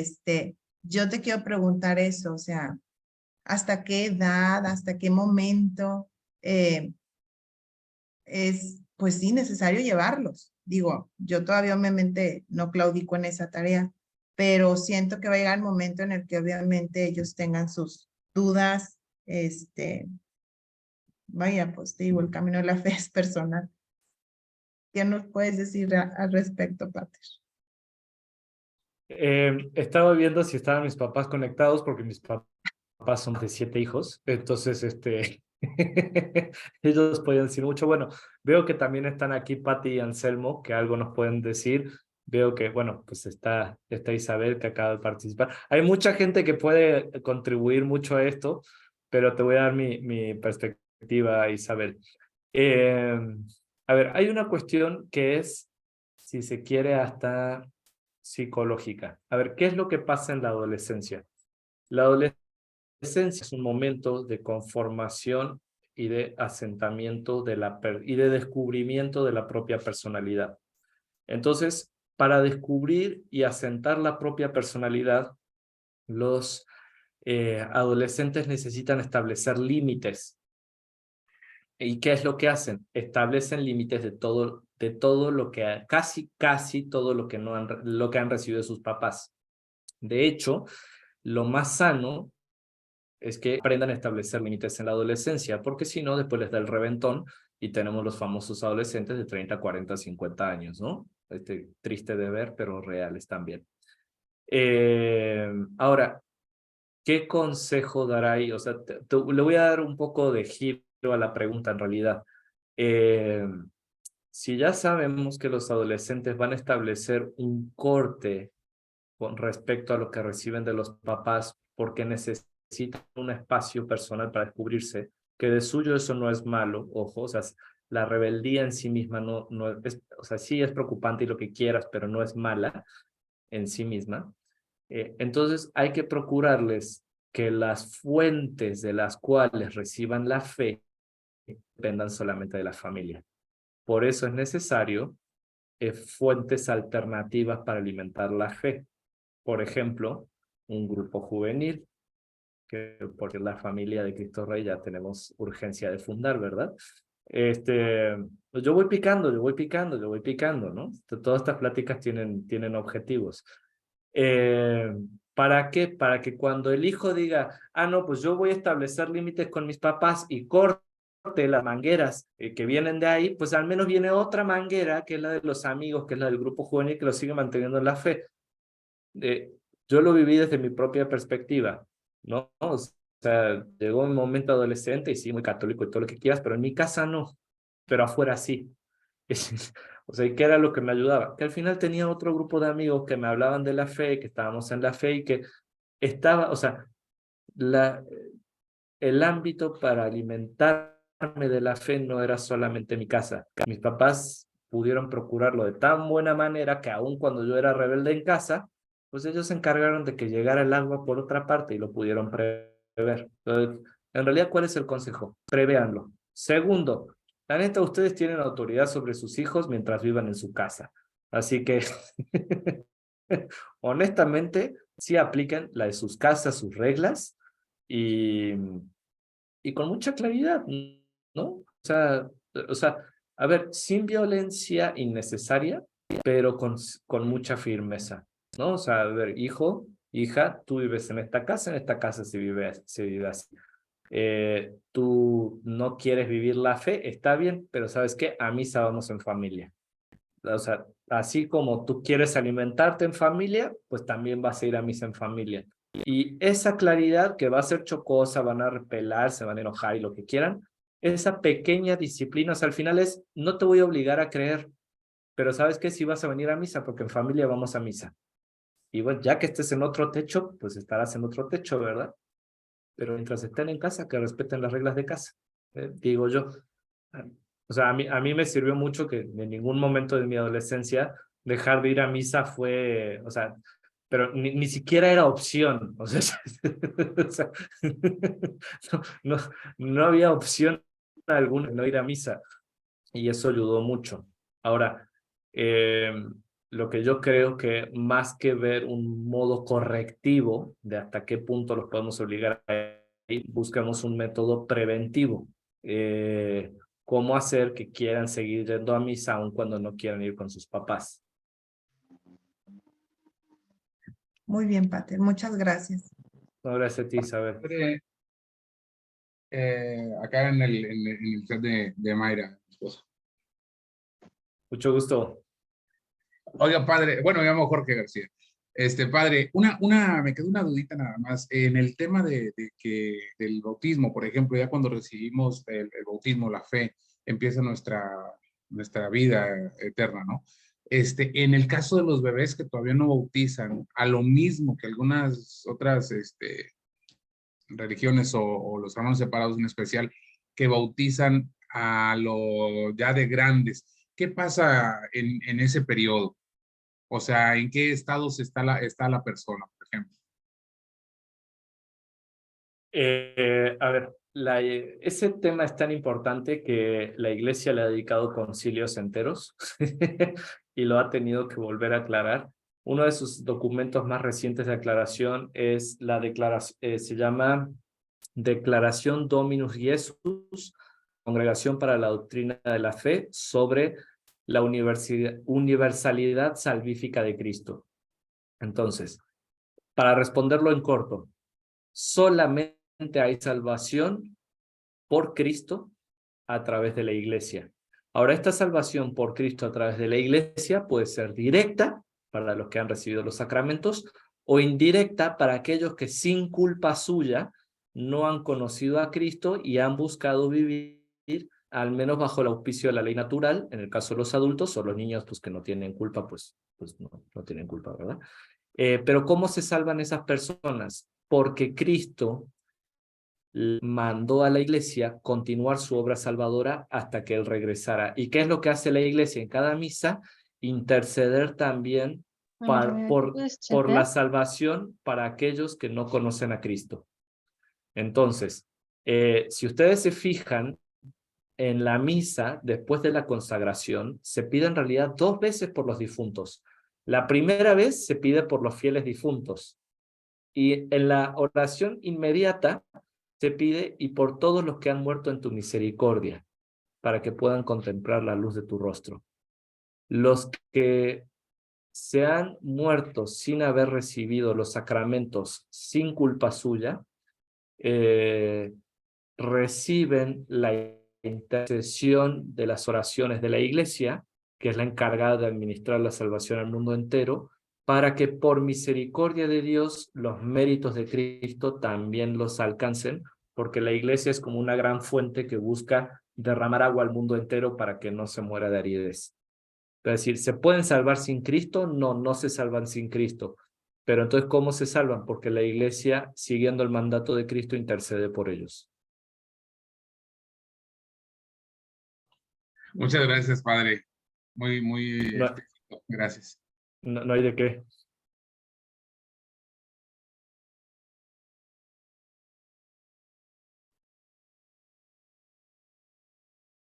yo te quiero preguntar eso, o sea, ¿hasta qué edad, hasta qué momento es, pues sí, necesario llevarlos? Digo, yo todavía obviamente no claudico en esa tarea, pero siento que va a llegar el momento en el que obviamente ellos tengan sus dudas, vaya, pues te digo, el camino de la fe es personal. ¿Qué nos puedes decir al respecto, Pater? Estaba viendo si estaban mis papás conectados porque mis papás son de 7 hijos, entonces ellos podían decir mucho. Bueno, veo que también están aquí Pati y Anselmo, que algo nos pueden decir. Veo que, bueno, pues está Isabel que acaba de participar. Hay mucha gente que puede contribuir mucho a esto, pero te voy a dar mi perspectiva, Isabel. A ver, hay una cuestión que es, si se quiere, hasta psicológica. A ver, ¿qué es lo que pasa en la adolescencia? La adolescencia es un momento de conformación y de asentamiento y de descubrimiento de la propia personalidad. Entonces, para descubrir y asentar la propia personalidad, los adolescentes necesitan establecer límites. ¿Y qué es lo que hacen? Establecen límites de todo lo que, casi todo lo que han recibido de sus papás. De hecho, lo más sano es que aprendan a establecer límites en la adolescencia, porque si no, después les da el reventón y tenemos los famosos adolescentes de 30, 40, 50 años, ¿no? Triste de ver, pero reales también. Ahora, ¿qué consejo dará ahí? O sea, le voy a dar un poco de giro a la pregunta en realidad. Si ya sabemos que los adolescentes van a establecer un corte con respecto a lo que reciben de los papás porque necesitan un espacio personal para descubrirse, que de suyo eso no es malo, ojo, o sea, la rebeldía en sí misma no es, o sea, sí es preocupante y lo que quieras, pero no es mala en sí misma. Entonces hay que procurarles que las fuentes de las cuales reciban la fe dependan solamente de la familia. Por eso es necesario fuentes alternativas para alimentar la fe. Por ejemplo, un grupo juvenil, que porque la familia de Cristo Rey ya tenemos urgencia de fundar, ¿verdad? Pues yo voy picando, ¿no? Todas estas pláticas tienen objetivos. ¿Para qué? Para que cuando el hijo diga, no, pues yo voy a establecer límites con mis papás y corte las mangueras que vienen de ahí, pues al menos viene otra manguera, que es la de los amigos, que es la del grupo juvenil, que lo sigue manteniendo en la fe. Yo lo viví desde mi propia perspectiva, ¿no? O sea, llegó un momento adolescente y sí, muy católico y todo lo que quieras, pero en mi casa no, pero afuera sí. O sea, ¿y qué era lo que me ayudaba? Que al final tenía otro grupo de amigos que me hablaban de la fe, que estábamos en la fe y que estaba, o sea, el ámbito para alimentarme de la fe no era solamente mi casa. Mis papás pudieron procurarlo de tan buena manera que aun cuando yo era rebelde en casa, pues ellos se encargaron de que llegara el agua por otra parte y lo pudieron prever. Entonces, en realidad, ¿cuál es el consejo? Prevéanlo. Segundo, la neta, ustedes tienen autoridad sobre sus hijos mientras vivan en su casa. Así que, honestamente, sí apliquen la de sus casas, sus reglas, y con mucha claridad, ¿no? O sea, a ver, sin violencia innecesaria, pero con mucha firmeza, ¿no? O sea, a ver, hijo, hija, tú vives en esta casa se vive así. Tú no quieres vivir la fe, está bien, pero ¿sabes qué? A misa vamos en familia. O sea, así como tú quieres alimentarte en familia, pues también vas a ir a misa en familia. Y esa claridad que va a ser chocosa, van a repelar, se van a enojar y lo que quieran, esa pequeña disciplina, o sea, al final es, no te voy a obligar a creer, pero ¿sabes qué? Si vas a venir a misa, porque en familia vamos a misa. Y bueno, ya que estés en otro techo, pues estarás en otro techo, ¿verdad? Pero mientras estén en casa, que respeten las reglas de casa, digo yo. O sea, a mí me sirvió mucho que en ningún momento de mi adolescencia dejar de ir a misa fue, o sea, pero ni siquiera era opción, o sea, o sea no, no había opción alguna de no ir a misa y eso ayudó mucho. Ahora, lo que yo creo que más que ver un modo correctivo de hasta qué punto los podemos obligar a ir, buscamos un método preventivo. Cómo hacer que quieran seguir yendo a misa aun cuando no quieran ir con sus papás. Muy bien, Pater, muchas gracias. No, gracias a ti, Isabel. Acá en el chat de Mayra, mi esposa. Mucho gusto. Oiga, padre, bueno, me llamo Jorge García. Padre, me quedó una dudita nada más. En el tema del bautismo, por ejemplo, ya cuando recibimos el bautismo, la fe, empieza nuestra vida eterna, ¿no? En el caso de los bebés que todavía no bautizan, a lo mismo que algunas otras religiones o los hermanos separados en especial, que bautizan a lo ya de grandes, ¿qué pasa en ese periodo? O sea, ¿en qué estados está la persona, por ejemplo? A ver, ese tema es tan importante que la Iglesia le ha dedicado concilios enteros y lo ha tenido que volver a aclarar. Uno de sus documentos más recientes de aclaración es la declaración, se llama Declaración Dominus Jesus, Congregación para la Doctrina de la Fe, sobre la universalidad salvífica de Cristo. Entonces, para responderlo en corto, solamente hay salvación por Cristo a través de la iglesia. Ahora, esta salvación por Cristo a través de la iglesia puede ser directa para los que han recibido los sacramentos o indirecta para aquellos que sin culpa suya no han conocido a Cristo y han buscado vivir al menos bajo el auspicio de la ley natural, en el caso de los adultos, o los niños pues, que no tienen culpa, pues no tienen culpa, ¿verdad? Pero ¿cómo se salvan esas personas? Porque Cristo mandó a la iglesia continuar su obra salvadora hasta que Él regresara. ¿Y qué es lo que hace la iglesia en cada misa? Interceder también por la salvación para aquellos que no conocen a Cristo. Entonces, si ustedes se fijan, en la misa, después de la consagración, se pide en realidad 2 veces por los difuntos. La primera vez se pide por los fieles difuntos. Y en la oración inmediata se pide y por todos los que han muerto en tu misericordia, para que puedan contemplar la luz de tu rostro. Los que se han muerto sin haber recibido los sacramentos sin culpa suya, reciben la intercesión de las oraciones de la iglesia, que es la encargada de administrar la salvación al mundo entero, para que por misericordia de Dios los méritos de Cristo también los alcancen, porque la iglesia es como una gran fuente que busca derramar agua al mundo entero para que no se muera de aridez. Es decir, ¿se pueden salvar sin Cristo? No, no se salvan sin Cristo. Pero entonces, ¿cómo se salvan? Porque la iglesia, siguiendo el mandato de Cristo, intercede por ellos. Muchas gracias, padre. Muy No, explícito. Gracias. no hay de qué.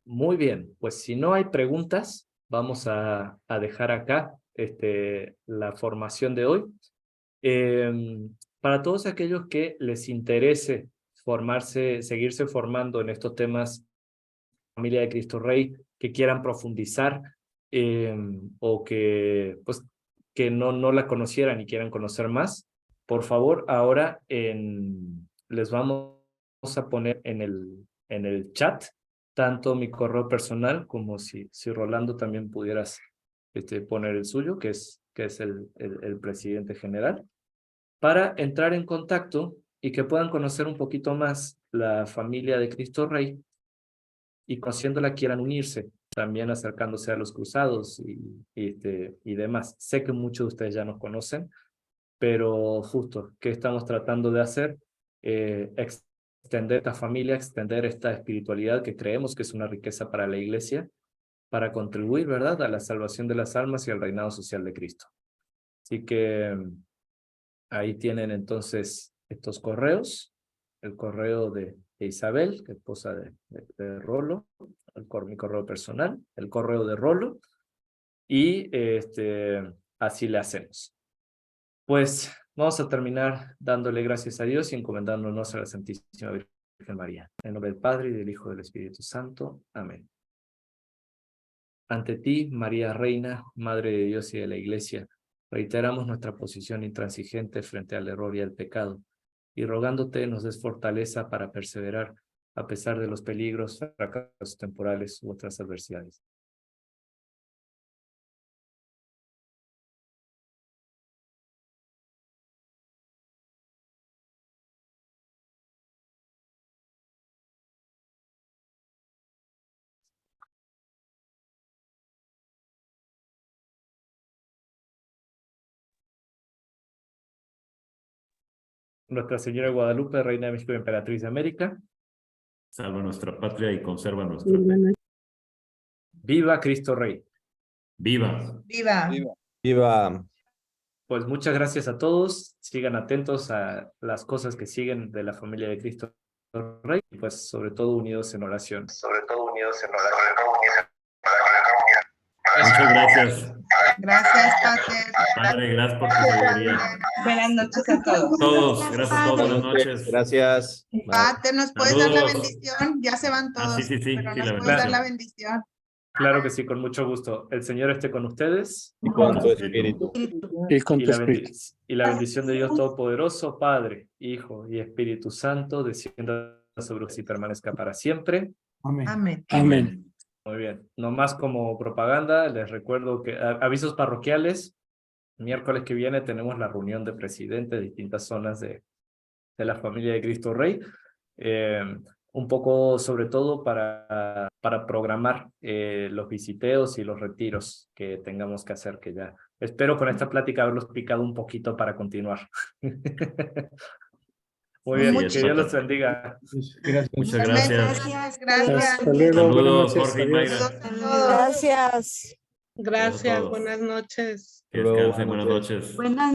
Muy bien, pues si no hay preguntas, vamos a dejar acá la formación de hoy. Para todos aquellos que les interese formarse, seguirse formando en estos temas, Familia de Cristo Rey, que quieran profundizar o que, pues, que no la conocieran y quieran conocer más, por favor, ahora les vamos a poner en el chat tanto mi correo personal como si Rolando también pudieras poner el suyo, que es el presidente general, para entrar en contacto y que puedan conocer un poquito más la Familia de Cristo Rey y conociéndola quieran unirse, también acercándose a los cruzados y demás. Sé que muchos de ustedes ya nos conocen, pero justo, ¿qué estamos tratando de hacer? Extender esta familia, extender esta espiritualidad que creemos que es una riqueza para la iglesia, para contribuir, ¿verdad?, a la salvación de las almas y al reinado social de Cristo. Así que ahí tienen entonces estos correos, el correo de Isabel, que es esposa de Rolo, mi correo personal, el correo de Rolo, y así le hacemos. Pues vamos a terminar dándole gracias a Dios y encomendándonos a la Santísima Virgen María. En nombre del Padre, y del Hijo, y del Espíritu Santo. Amén. Ante ti, María Reina, Madre de Dios y de la Iglesia, reiteramos nuestra posición intransigente frente al error y al pecado, y rogándote nos des fortaleza para perseverar a pesar de los peligros, fracasos temporales u otras adversidades. Nuestra Señora de Guadalupe, Reina de México y Emperatriz de América. Salva nuestra patria y conserva nuestra fe. Viva Cristo Rey. Viva. Viva. Viva. Viva. Pues muchas gracias a todos. Sigan atentos a las cosas que siguen de la familia de Cristo Rey. Y pues sobre todo unidos en oración. Muchas gracias. Gracias, Pater. Padre, gracias por tu sabiduría. Buenas noches a todos. Todos, gracias a todos. Buenas noches. Gracias. Pater, ¿nos puedes dar la Saludos. bendición? Ya se van todos. Sí, Pero sí, nos la puedes dar bendición. la bendición. Claro que sí, con mucho gusto. El Señor esté con ustedes. Y con tu espíritu. Y la bendición de Dios Todopoderoso, Padre, Hijo y Espíritu Santo, descienda sobre ustedes y permanezca para siempre. Amén. Amén. Muy bien. No más como propaganda, les recuerdo que avisos parroquiales. miércoles que viene tenemos la reunión de presidentes de distintas zonas de la familia de Cristo Rey. Un poco sobre todo para programar los visiteos y los retiros que tengamos que hacer, que ya espero con esta plática haberlos picado un poquito para continuar. Muy bien, Así es, que Dios los Pata. bendiga. Gracias. Muchas Igualmente, gracias. Gracias. Hasta luego. Saludos, Buenas noches. Jorge y Adiós. Mayra. Saludos a todos. Gracias. Gracias, Buenas noches. Que Luego, descansen, buenas buenas noches. noches. Buenas